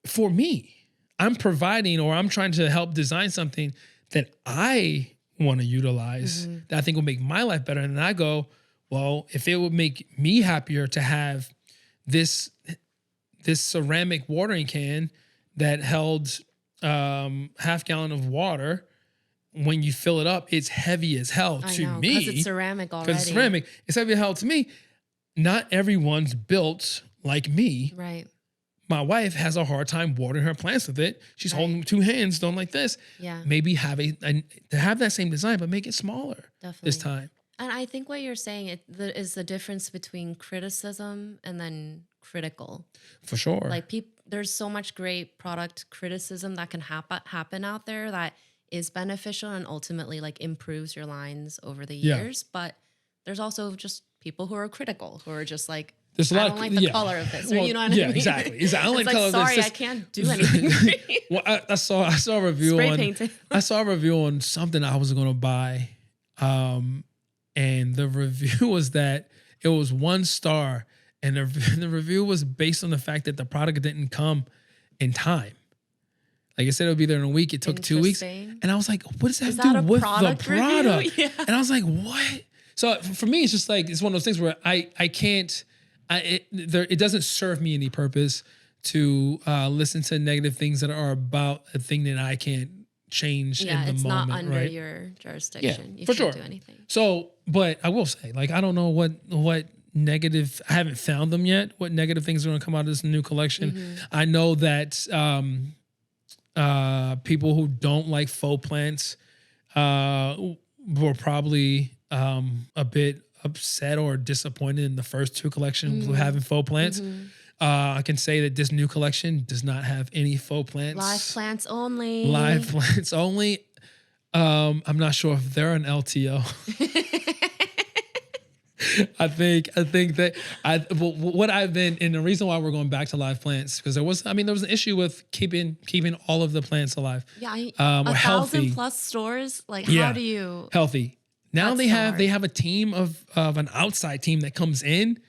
For me, I'm providing, or I'm trying to help design something that I want to utilize that I think will make my life better. And then I go, well, if it would make me happier to have this ceramic watering can that held half gallon of water, when you fill it up, it's heavy as hell to me. Because it's ceramic already. Because it's ceramic. It's heavy as hell to me. Not everyone's built like me. Right. My wife has a hard time watering her plants with it. She's holding them with two hands, doing like this. Yeah. Maybe have to have that same design, but make it smaller this time. And I think what you're saying is the difference between criticism and then critical. For sure. Like there's so much great product criticism that can happen out there that is beneficial and ultimately like improves your lines over the years. But there's also just people who are critical, who are just like, I don't like the color of this, or you know what I mean? Yeah, exactly. I don't like the color sorry, of this. I can't do anything for you. Well, I saw a review Spray painted. I saw a review on something I was going to buy, and the review was that it was 1 star, and the review was based on the fact that the product didn't come in time. Like I said, it would be there in a week. It took 2 weeks, and I was like, "What does that have to do with the product?" Yeah. And I was like, "What?" So for me, it's just like it's one of those things where I can't. It doesn't serve me any purpose to listen to negative things that are about a thing that I can't change in the moment. Yeah, it's not under right? your jurisdiction. Yeah, You for can't sure. do anything. So, but I will say, like, I don't know what negative. I haven't found them yet. What negative things are going to come out of this new collection? I know that people who don't like faux plants were probably a bit upset or disappointed in the first 2 collections of having faux plants. I can say that this new collection does not have any faux plants. Live plants only. Live plants only. I'm not sure if they're an LTO. I think that what I've been, and the reason why we're going back to live plants, because there was an issue with keeping all of the plants alive. Yeah, or 1,000+ stores. Like, how do you healthy? Now That's they so have a team of an outside team that comes in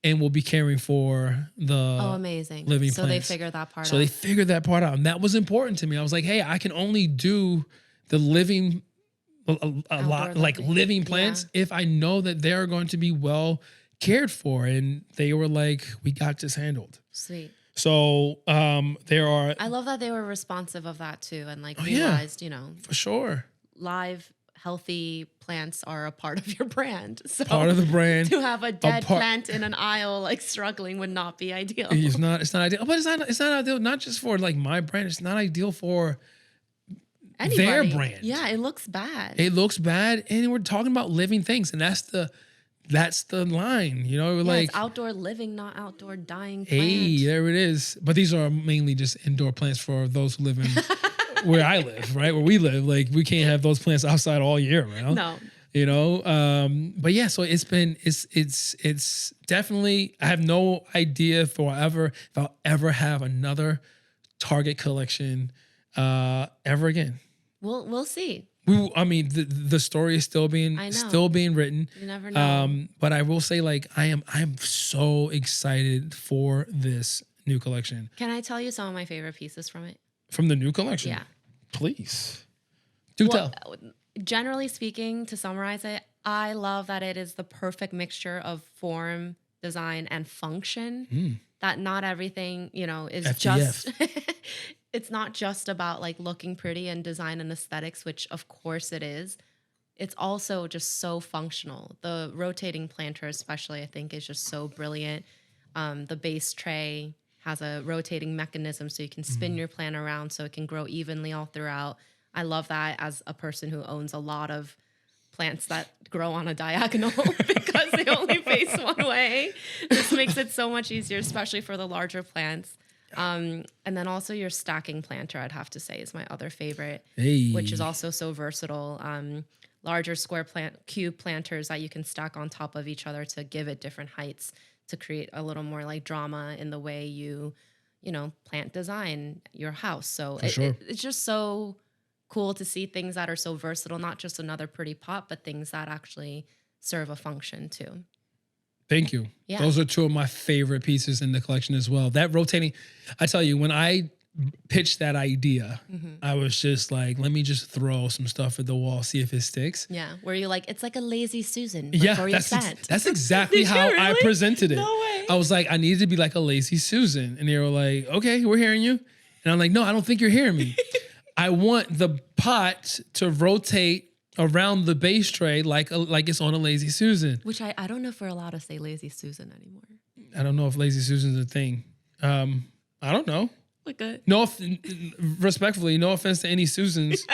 and will be caring for the amazing living so plants. they figured that part out. So they figured that part out, and that was important to me. I was like, hey, I can only do the living a lot like living plants if I know that they're going to be well cared for. And they were like, we got this handled. Sweet. So there are. I love that they were responsive of that too, and like realized, for sure, live healthy plants are a part of your brand. So part of the brand. To have a dead plant in an aisle like struggling would not be ideal. It's not ideal, but it's not ideal. Not just for like my brand. It's not ideal for anybody. Their brand. Yeah, it looks bad. It looks bad, and we're talking about living things, and that's the line, like it's outdoor living, not outdoor dying plant. Hey, there it is. But these are mainly just indoor plants for those who live in where I live, right? Where we live. Like we can't have those plants outside all year round. No. But yeah, so it's definitely, I have no idea if I'll ever have another Target collection ever again. We'll see. The story is still being written. You never know. But I will say, like, I am so excited for this new collection. Can I tell you some of my favorite pieces from it? From the new collection? Yeah. Please. Tell. Generally speaking, to summarize it, I love that it is the perfect mixture of form, design, and function. That not everything, is FDF. just... It's not just about like looking pretty and design and aesthetics, which of course it is. It's also just so functional. The rotating planter especially, I think, is just so brilliant. The base tray has a rotating mechanism so you can spin your plant around so it can grow evenly all throughout. I love that as a person who owns a lot of plants that grow on a diagonal because they only face one way. This makes it so much easier, especially for the larger plants. And then also your stacking planter, I'd have to say, is my other favorite, Hey. which is also so versatile. Larger square cube planters that you can stack on top of each other to give it different heights to create a little more like drama in the way you plant design your house. So it's just so cool to see things that are so versatile, not just another pretty pot, but things that actually serve a function too. Thank you. Yeah. Those are two of my favorite pieces in the collection as well. That rotating, I tell you, when I pitched that idea, I was just like, let me just throw some stuff at the wall, see if it sticks. Yeah. Where you're like, it's like a lazy Susan. That's exactly how I presented it. No way. I was like, I needed to be like a lazy Susan. And they were like, okay, we're hearing you. And I'm like, no, I don't think you're hearing me. I want the pot to rotate around the base tray like it's on a lazy Susan. Which I don't know if we're allowed to say lazy Susan anymore. I don't know if lazy Susan's a thing. I don't know. Like a Respectfully, no offense to any Susans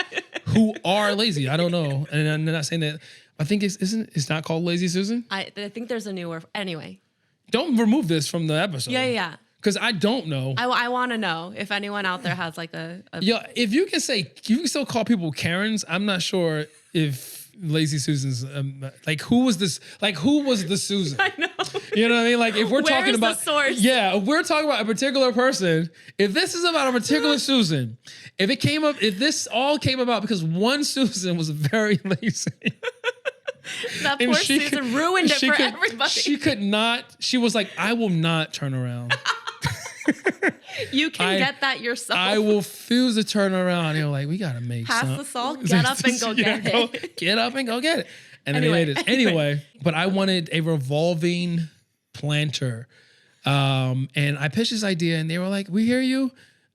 who are lazy. I don't know, and I'm not saying that. I think it's not called lazy Susan. I think there's a new word. Anyway, don't remove this from the episode. Yeah. Because I don't know. I want to know if anyone out there has like a if you can still call people Karens. I'm not sure if lazy Susans who was this? Like who was the Susan? I know. You know what I mean? Like if we're talking Where's about the source? Yeah, if we're talking about a particular person, if this is about a particular Susan, if this all came about because one Susan was very lazy. That poor Susan ruined it for everybody. She could not. She was like, I will not turn around. You can get that yourself. I will refuse to turn around. You're like, we gotta make pass the salt. Get up and go get it. Get up and go get it. And then they made it anyway. But I wanted a revolving planter, and I pitched this idea, and they were like, "We hear you,"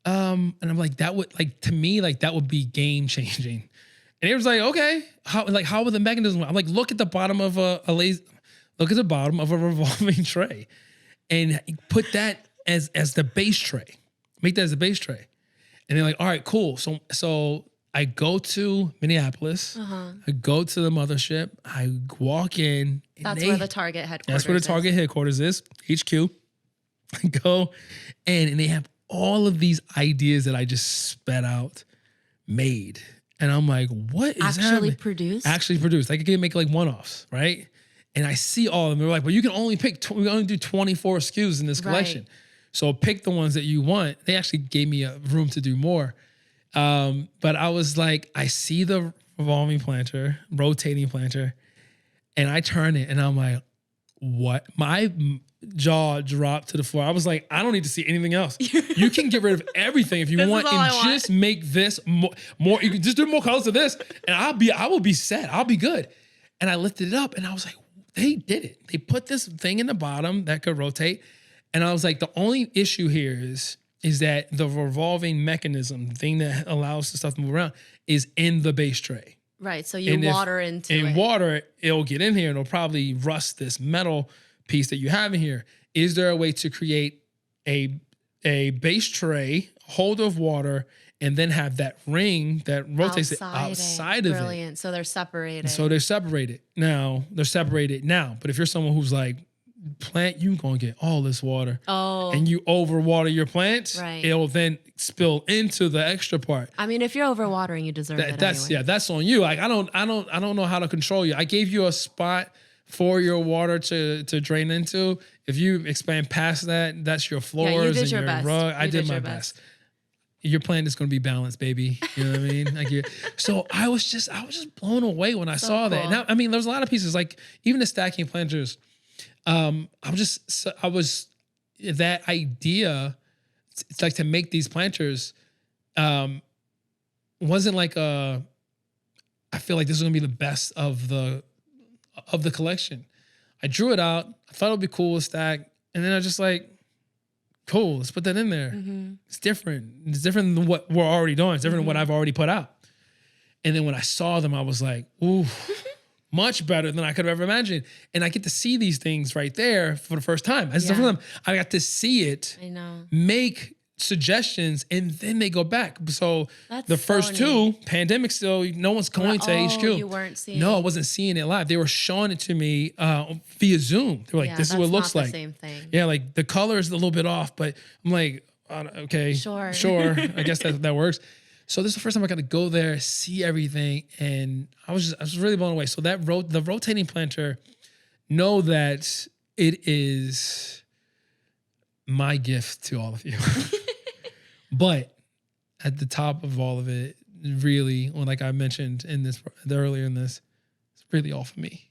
and I'm like, "That would that would be game changing." And it was like, "Okay, how would the mechanism?" I'm like, "Look at the bottom of look at the bottom of a revolving tray, and put that as the base tray. Make that as the base tray." And they're like, "All right, cool." So I go to Minneapolis. I go to the mothership. I walk in. That's where the Target headquarters. That's where the Target headquarters is. HQ. I go, and they have all of these ideas that I just spat out, made, and I'm like, "What is actually produced? Actually produced. Like I can make like one-offs, right?" And I see all of them. They're like, "But you can only pick. We only do 24 SKUs in this collection, so pick the ones that you want." They actually gave me a room to do more. But I was like, I see the revolving planter, rotating planter, and I turn it and I'm like, what? My jaw dropped to the floor. I was like, I don't need to see anything else. You can get rid of everything if you want and just make this more. You can just do more colors of this and I will be set. I'll be good. And I lifted it up and I was like, they did it. They put this thing in the bottom that could rotate. And I was like, the only issue here is that the revolving mechanism, the thing that allows the stuff to move around, is in the base tray. Right. So you water into it. In water, it'll get in here and it'll probably rust this metal piece that you have in here. Is there a way to create a base tray, hold of water, and then have that ring that rotates outside of it? Brilliant. So they're separated. They're separated now. But if you're someone who's like, plant, you gonna get all this water. Oh. And you overwater your plants, right. It'll then spill into the extra part. I mean, if you're overwatering, you deserve it anyway. That's on you. Like I don't know how to control you. I gave you a spot for your water to drain into. If you expand past that, that's your floors and your rug. I did my best. Your plant is going to be balanced, baby. You know what I mean? So I was just blown away when I saw that. Now, I mean, there's a lot of pieces, like even the stacking planters. That idea, it's like to make these planters, wasn't like I feel like this is gonna be the best of the collection. I drew it out. I thought it would be cool to stack, and then I just like, cool, let's put that in there. Mm-hmm. It's different. It's different than what we're already doing. It's different than what I've already put out. And then when I saw them, I was like, ooh. Much better than I could have ever imagined. And I get to see these things right there for the first time. I got to see it, make suggestions, and then they go back. So the first two, pandemic still, no one's going to HQ. You weren't seeing No, I wasn't seeing it live. They were showing it to me via Zoom. They were like, this is what it looks like. Same thing. Yeah, like the color is a little bit off, but I'm like, Okay, Sure. I guess that works. So this is the first time I got to go there, see everything, and I was really blown away. So the rotating planter, know that it is my gift to all of you. But at the top of all of it, really, like I mentioned earlier in this, it's really all for me.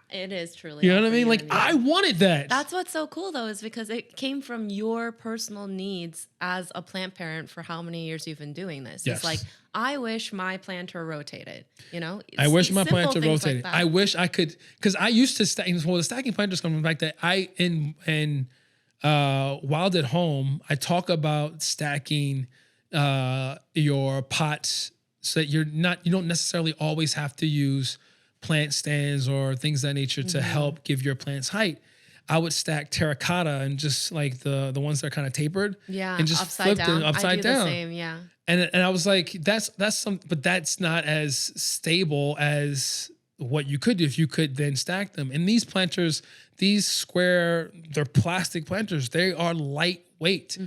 It is truly. You know all what I for mean? you Like and you. I wanted that. That's what's so cool though, is because it came from your personal needs as a plant parent for how many years you've been doing this. Yes. It's like, I wish my planter rotated, you know? I wish my Simple planter things rotated. like that. I wish I could, because I used to stack. Well, the stacking planters come from the fact that Wild at Home, I talk about stacking your pots so that you don't necessarily always have to use plant stands or things of that nature to help give your plants height. I would stack terracotta and just like the ones that are kind of tapered, Yeah, and just upside flip down. them upside I do down. the same, yeah. And I was like, that's but that's not as stable as what you could do if you could then stack them. And these planters, they're plastic planters. They are lightweight.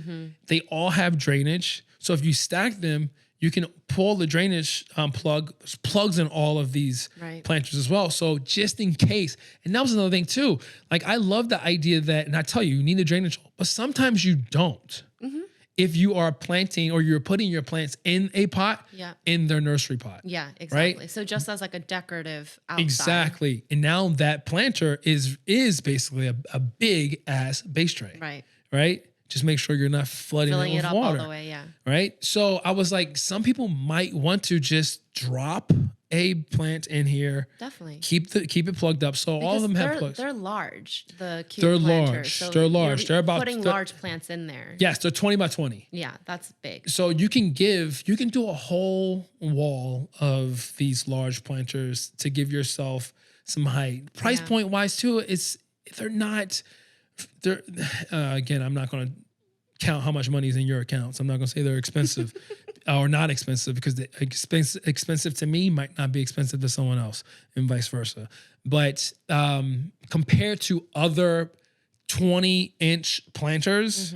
They all have drainage. So if you stack them, you can pull the drainage plug. There's plugs in all of these planters as well. So just in case. And that was another thing too. Like I love the idea that, and I tell you, you need a drainage hole, but sometimes you don't. If you are planting or you're putting your plants in a pot, in their nursery pot. Yeah, exactly. Right? So just as like a decorative outside. Exactly. And now that planter is basically a big ass base tray. Right? Just make sure you're not flooding Filling it with it up water. all the way, yeah. Right? So I was like, some people might want to just drop a plant in here. Definitely. Keep it plugged up. So all of them have plugs. They're large, the cube They're planters. large. So They're large. you're They're about putting large plants in there. Yes, they're 20 by 20. Yeah, that's big. So you can do a whole wall of these large planters to give yourself some height. Price point wise too, they're again, I'm not going to count how much money is in your accounts. I'm not going to say they're expensive or not expensive, because the expensive to me might not be expensive to someone else, and vice versa. But compared to other 20-inch planters,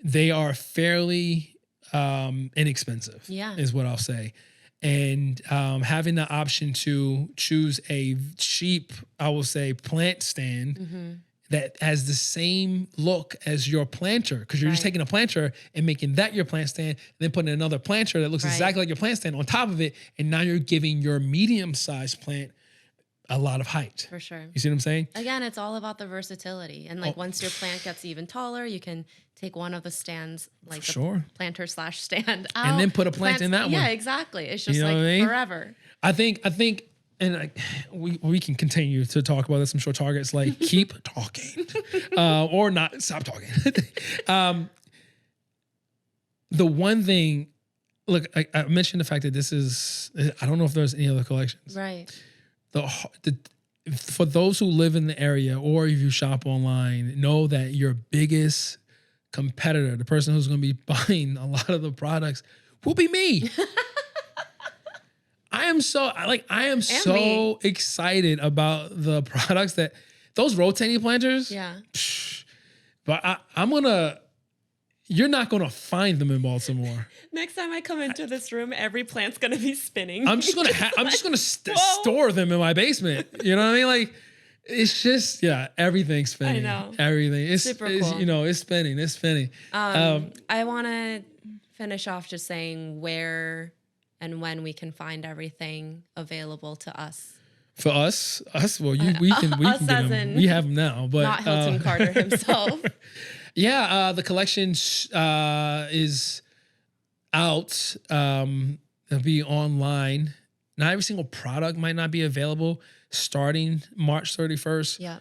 they are fairly inexpensive. Is what I'll say. And having the option to choose a cheap, I will say, plant stand that has the same look as your planter, because you're just taking a planter and making that your plant stand, and then putting another planter that looks exactly like your plant stand on top of it, and now you're giving your medium-sized plant a lot of height. For sure. You see what I'm saying? Again, it's all about the versatility. And like once your plant gets even taller, you can take one of the stands, like the planter / stand out. And then put a plant in that one. Yeah, exactly. It's just what like I mean? forever. I think, and we can continue to talk about this. I'm sure Target's like, keep talking, or not, stop talking. The one thing, look, I mentioned the fact that this is, I don't know if there's any other collections. Right. For those who live in the area, or if you shop online, know that your biggest competitor, the person who's going to be buying a lot of the products, will be me. I am so excited about the products that those rotating planters. Yeah. But you're not gonna find them in Baltimore. Next time I come into this room, every plant's gonna be spinning. I'm just gonna store them in my basement. You know what I mean? Like, it's just everything's spinning. I know. Everything. It's super cool. It's spinning. It's spinning. I want to finish off just saying where and when we can find everything available to us. For us, well, we can get them. We have them now, but not Hilton Carter himself. The collection is out. It'll be online. Not every single product might not be available starting March 31st. Yeah.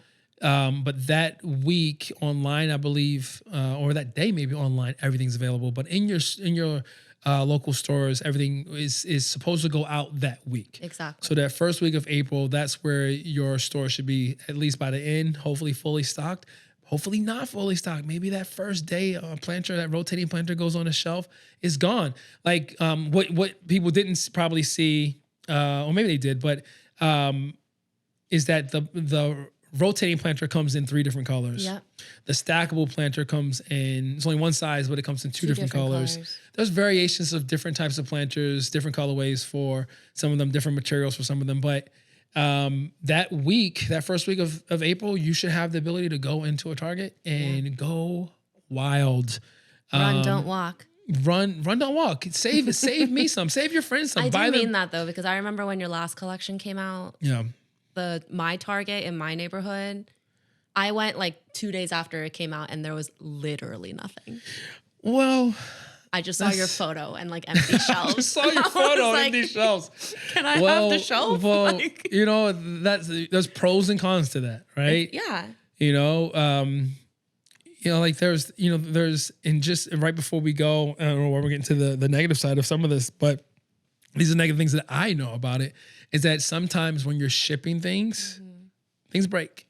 But that week online, I believe, or that day maybe online, everything's available. But in your local stores, everything is supposed to go out that week. Exactly. So that first week of April, that's where your store should be, at least by the end, hopefully fully stocked. Hopefully not fully stocked. Maybe that first day that rotating planter goes on the shelf is gone. Like what people didn't probably see, or maybe they did, but is that the rotating planter comes in 3 different colors. Yep. The stackable planter comes in, it's only one size, but it comes in two different colors. There's variations of different types of planters, different colorways for some of them, different materials for some of them. But that first week of April, you should have the ability to go into a Target and go wild. Run, don't walk. Run, don't walk. Save me some. Save your friends some. I do mean that though, because I remember when your last collection came out. Yeah. My Target in my neighborhood, I went like 2 days after it came out and there was literally nothing. Well, I just saw your photo and like empty shelves. I just saw your photo and empty shelves. Can I have the shelf? Well, there's pros and cons to that, right? Yeah. Like there's and just right before we go, I don't know where we're getting to the negative side of some of this, but these are negative things that I know about it, is that sometimes when you're shipping things, things break.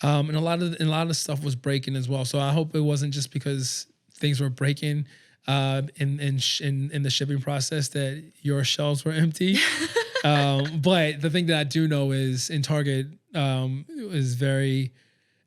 And a lot of stuff was breaking as well. So I hope it wasn't just because things were breaking in the shipping process that your shelves were empty. But the thing that I do know is in Target is very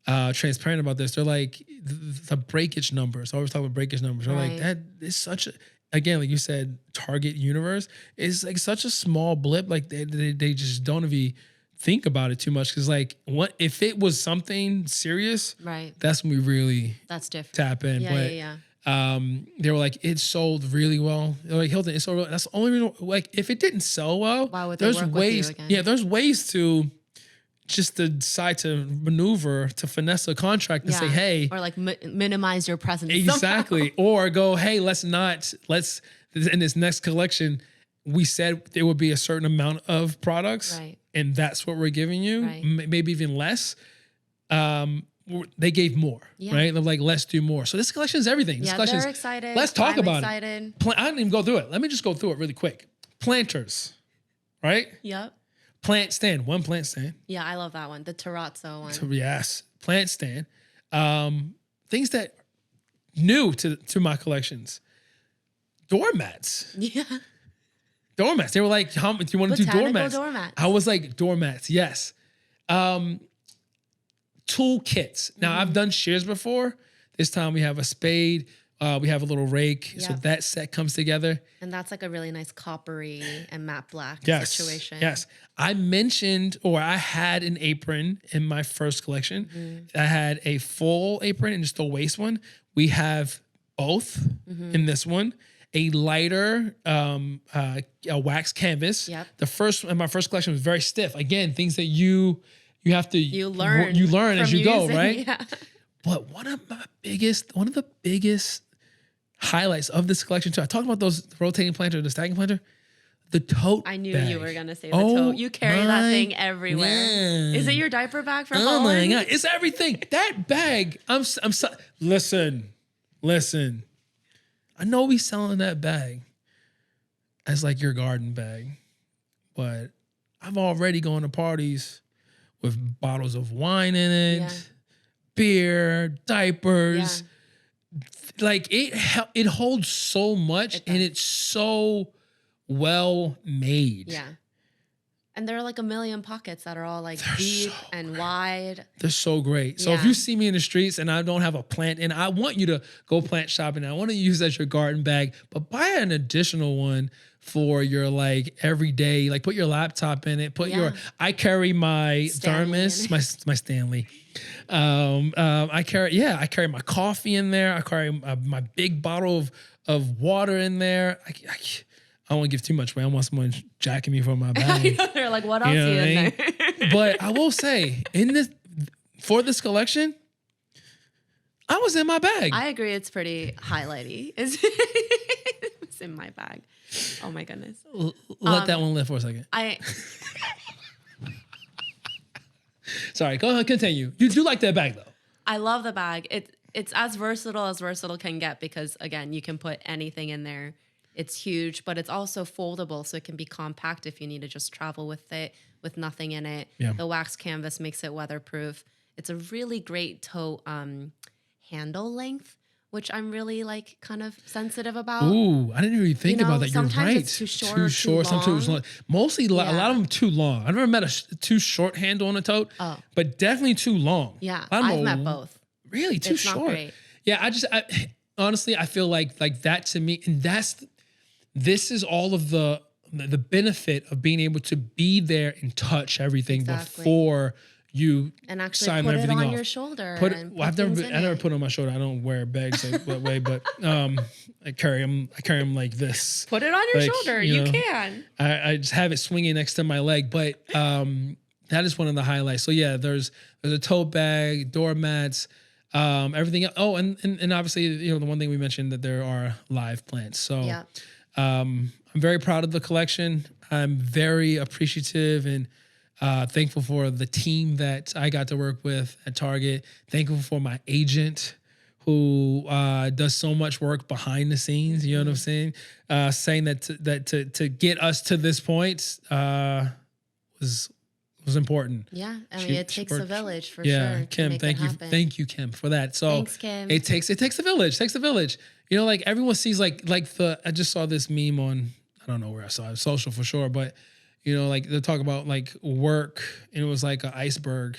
transparent about this. They're like the breakage numbers. I always talk about breakage numbers. They're like, that is such a, again, like you said, Target universe is like such a small blip. Like they just don't even think about it too much. Because like, what if it was something serious? Right. That's when we really different. Tap in. Yeah. They were like, it sold really well. They're like, Hilton, it sold well. That's the only reason. Like, if it didn't sell well, why would they work with you again? Yeah, there's ways to just decide to maneuver to finesse a contract and say, hey, or like minimize your presence. Exactly. Or go, hey, let's in this next collection, we said there would be a certain amount of products, right, and that's what we're giving you, right, maybe even less. They gave more, right? They're like, let's do more. So this collection is everything. This collection they're excited. Let's talk about excited. it. I didn't even go through it. Let me just go through it really quick. Planters, right? Yep. Plant stand, one plant stand. Yeah, I love that one. The terrazzo one. Yes, plant stand. Things that new to my collections. Doormats. Yeah. Doormats. They were like, how do you want to do doormats? I was like, doormats, yes. Tool kits. Now, I've done shears before. This time we have a spade. We have a little rake. So that set comes together. And that's like a really nice coppery and matte black situation. Yes. I mentioned, or I had an apron in my first collection. I had a full apron and just a waist one. We have both in this one. A lighter a wax canvas. Yep. My first collection was very stiff. Again, things that you have to learn as you go, right? Yeah. But one of the biggest highlights of this collection too. I talked about those rotating planter, the stacking planter, the tote. I knew bag. You were gonna say the tote. You carry that thing everywhere. Man. Is it your diaper bag for Oh hauling? my God, it's everything. That bag. Listen. I know we selling that bag as like your garden bag, but I've already gone to parties with bottles of wine in it, beer, diapers. Like it holds so much, and it's so well made. Yeah. And there are like a million pockets that are all like deep and wide. They're so great. So if you see me in the streets and I don't have a plant, and I want you to go plant shopping, I want to use that as your garden bag, but buy an additional one for your like everyday, like put your laptop in it, I carry my thermos, my Stanley. I carry my coffee in there. I carry my big bottle of water in there. I don't want to give too much away. I want someone jacking me for my bag. They're like, what else is in there? But I will say, for this collection, I was in my bag. I agree. It's pretty highlighty. It's in my bag. Oh my goodness. Let that one live for a second. Sorry, go ahead, continue. You do like that bag though. I love the bag. It's as versatile can get, because again, you can put anything in there. It's huge, but it's also foldable, so it can be compact if you need to just travel with it with nothing in it. Yeah. The wax canvas makes it weatherproof. It's a really great tote handle length, which I'm really like kind of sensitive about. Ooh, I didn't really think You know, about that. You're sometimes right. it's too short or too sometimes long. long. Mostly, a lot of them too long. I've never met a too short handle on a tote, but definitely too long. Yeah, I don't I've know, met both. Really, too It's short. not great. Yeah, honestly, I feel like that to me, and this is all of the benefit of being able to be there and touch everything before you and actually sign put it everything on off. your shoulder. I've never put it on my shoulder. I don't wear bags that way, but I carry them like this. Put it on your Like, shoulder. you You know, can. I just have it swinging next to my leg, but that is one of the highlights. So yeah, there's a tote bag, doormats, everything. Oh, and obviously, you know, the one thing we mentioned that there are live plants. So Yeah. I'm very proud of the collection. I'm very appreciative and thankful for the team that I got to work with at Target. Thankful for my agent who does so much work behind the scenes. You know what I'm saying? Saying that to get us to this point was important. Yeah, I mean, it takes a village for yeah, sure. Kim, thank you, Kim, for that. So thanks, Kim. It takes a village. Takes a village. You know, like everyone sees like I just saw this meme on, I don't know where I saw it, social for sure, but you know, like they talk about like work, and it was like an iceberg,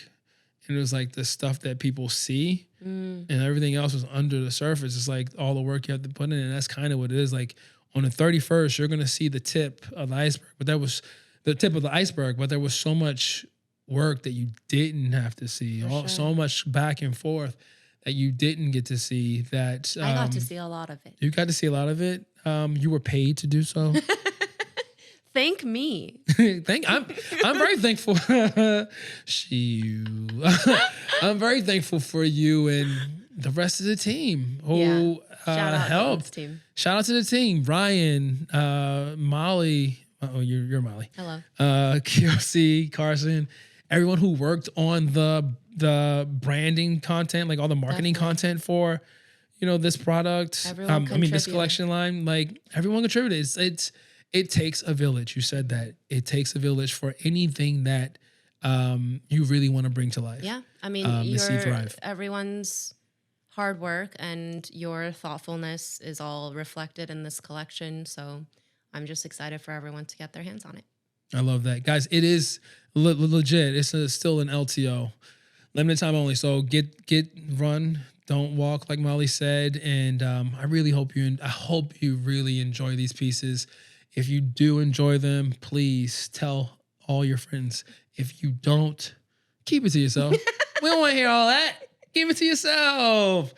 and it was like the stuff that people see, and everything else was under the surface. It's like all the work you have to put in, and that's kind of what it is. Like on the 31st, you're gonna see the tip of the iceberg, but that was the tip of the iceberg. But there was so much work that you didn't have to see, so much back and forth that you didn't get to see. That I got to see a lot of it. You got to see a lot of it. You were paid to do so. Thank me. I'm very thankful. I'm very thankful for you and the rest of the team who helped. Shout out to the team. Ryan, Molly. Oh, you're Molly. Hello. Kelsey, Carson, everyone who worked on the branding content, like all the marketing content for, you know, this product. Everyone this collection line, like everyone contributed. It takes a village. You said that. It takes a village for anything that you really want to bring to life. Yeah. I mean, everyone's hard work and your thoughtfulness is all reflected in this collection. So I'm just excited for everyone to get their hands on it. I love that. Guys, it is legit. It's still an LTO. Limited time only. So run. Don't walk, like Molly said. And I really hope you really enjoy these pieces. If you do enjoy them, please tell all your friends. If you don't, keep it to yourself. We don't want to hear all that. Keep it to yourself.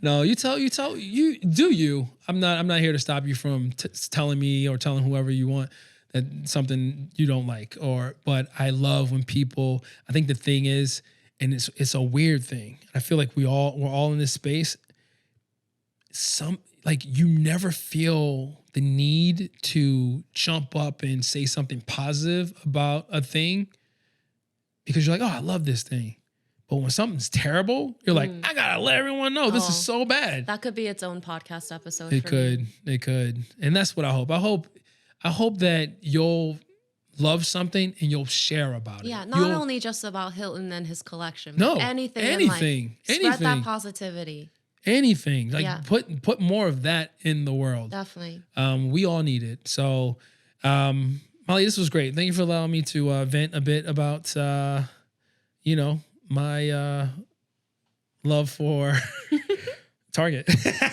No, you do you. I'm not here to stop you from telling me or telling whoever you want that something you don't like. But I love when people. I think the thing is, and it's a weird thing. I feel like we're all in this space. Like you never feel the need to jump up and say something positive about a thing because you're like, oh, I love this thing. But when something's terrible, you're like, I gotta let everyone know this is so bad. That could be its own podcast episode. It could. And that's what I hope. I hope that you'll love something and you'll share about it. Yeah, not only just about Hilton and his collection, but anything in life. Spread that positivity. Anything. Like put more of that in the world. Definitely. We all need it. So Molly, this was great. Thank you for allowing me to vent a bit about my love for Target.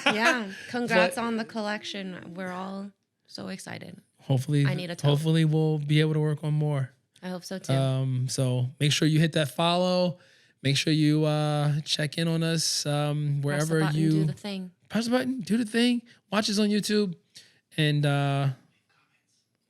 Yeah. Congrats on the collection. We're all so excited. Hopefully, hopefully we'll be able to work on more. I hope so too. So make sure you hit that follow. Make sure you check in on us wherever you do the thing. Press the button, do the thing. Watch us on YouTube, and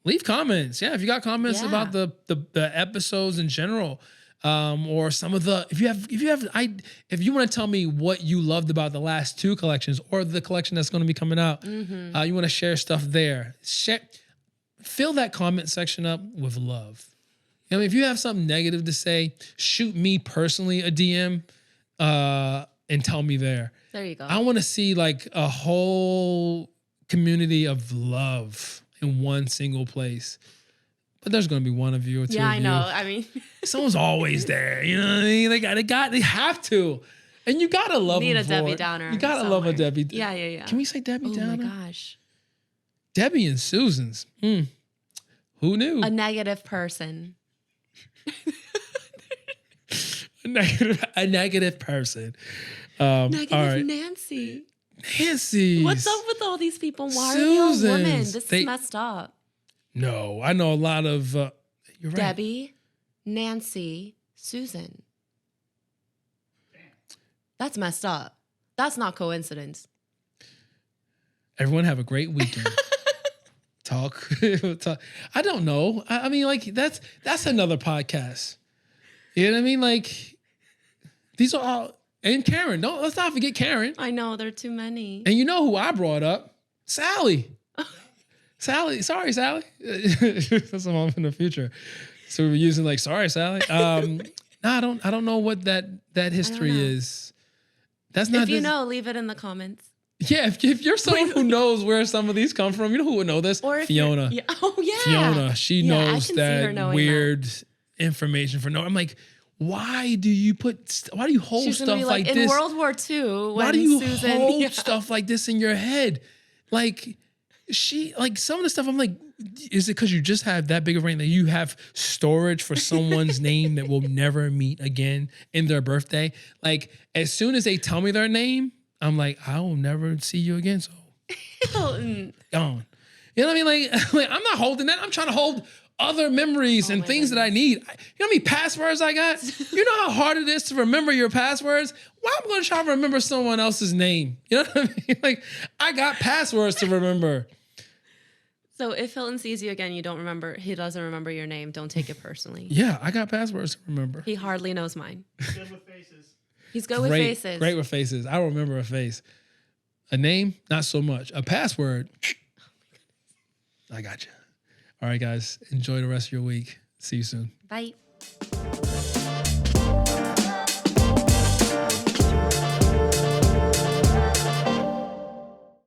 leave comments. Yeah, if you got comments about the episodes in general, or some of the if you want to tell me what you loved about the last two collections or the collection that's going to be coming out, you want to share stuff there. Fill that comment section up with love. I mean, if you have something negative to say, shoot me personally a DM and tell me there. There you go. I want to see like a whole community of love in one single place. But there's going to be one of you or two of you. Yeah, I know. I mean, someone's always there. You know what I mean? They have to. And you gotta love Need him a for Debbie it. Downer. You gotta love a somewhere. Debbie. Yeah. Can we say Debbie Oh Downer? my gosh. Debbie and Susan's. Who knew? A negative person. A negative person. Negative all right. Nancy. Nancy. What's up with all these people? Why are they all women? Susans. This They- is messed up. No, I know a lot of. You're right. Debbie, Nancy, Susan. That's messed up. That's not coincidence. Everyone have a great weekend. Talk. I don't know. I mean, like that's another podcast. You know what I mean? Like these are all and Karen. Let's not forget Karen. I know there are too many. And you know who I brought up? Sally. Sally. Sorry, Sally. That's a mom in the future. So we were using like sorry, Sally. No, I don't know what that history know. is. That's not If you this- know, leave it in the comments. Yeah, if you're someone who knows where some of these come from, you know who would know this? Or if Fiona. Yeah. Oh yeah. Fiona, she Yeah, I knows can see her that knowing weird information for no. I'm like, why do you hold She's gonna stuff be like in this? World War II. Why When do you Susan, hold yeah. stuff like this in your head? Like some of the stuff I'm like, is it because you just have that big of a brain that you have storage for someone's name that we'll never meet again in their birthday? Like as soon as they tell me their name, I'm like, I will never see you again. So Hilton. gone. You know what I mean? Like I'm not holding that. I'm trying to hold other memories and my things that I need. You know how many passwords I got? You know how hard it is to remember your passwords? Why am I going to try to remember someone else's name? You know what I mean? Like I got passwords to remember. So if Hilton sees you again, you don't remember, he doesn't remember your name, don't take it personally. Yeah, I got passwords to remember. He hardly knows mine. Good with faces. He's good with faces. Great with faces. I remember a face. A name, not so much. A password, I got you. All right, guys. Enjoy the rest of your week. See you soon. Bye.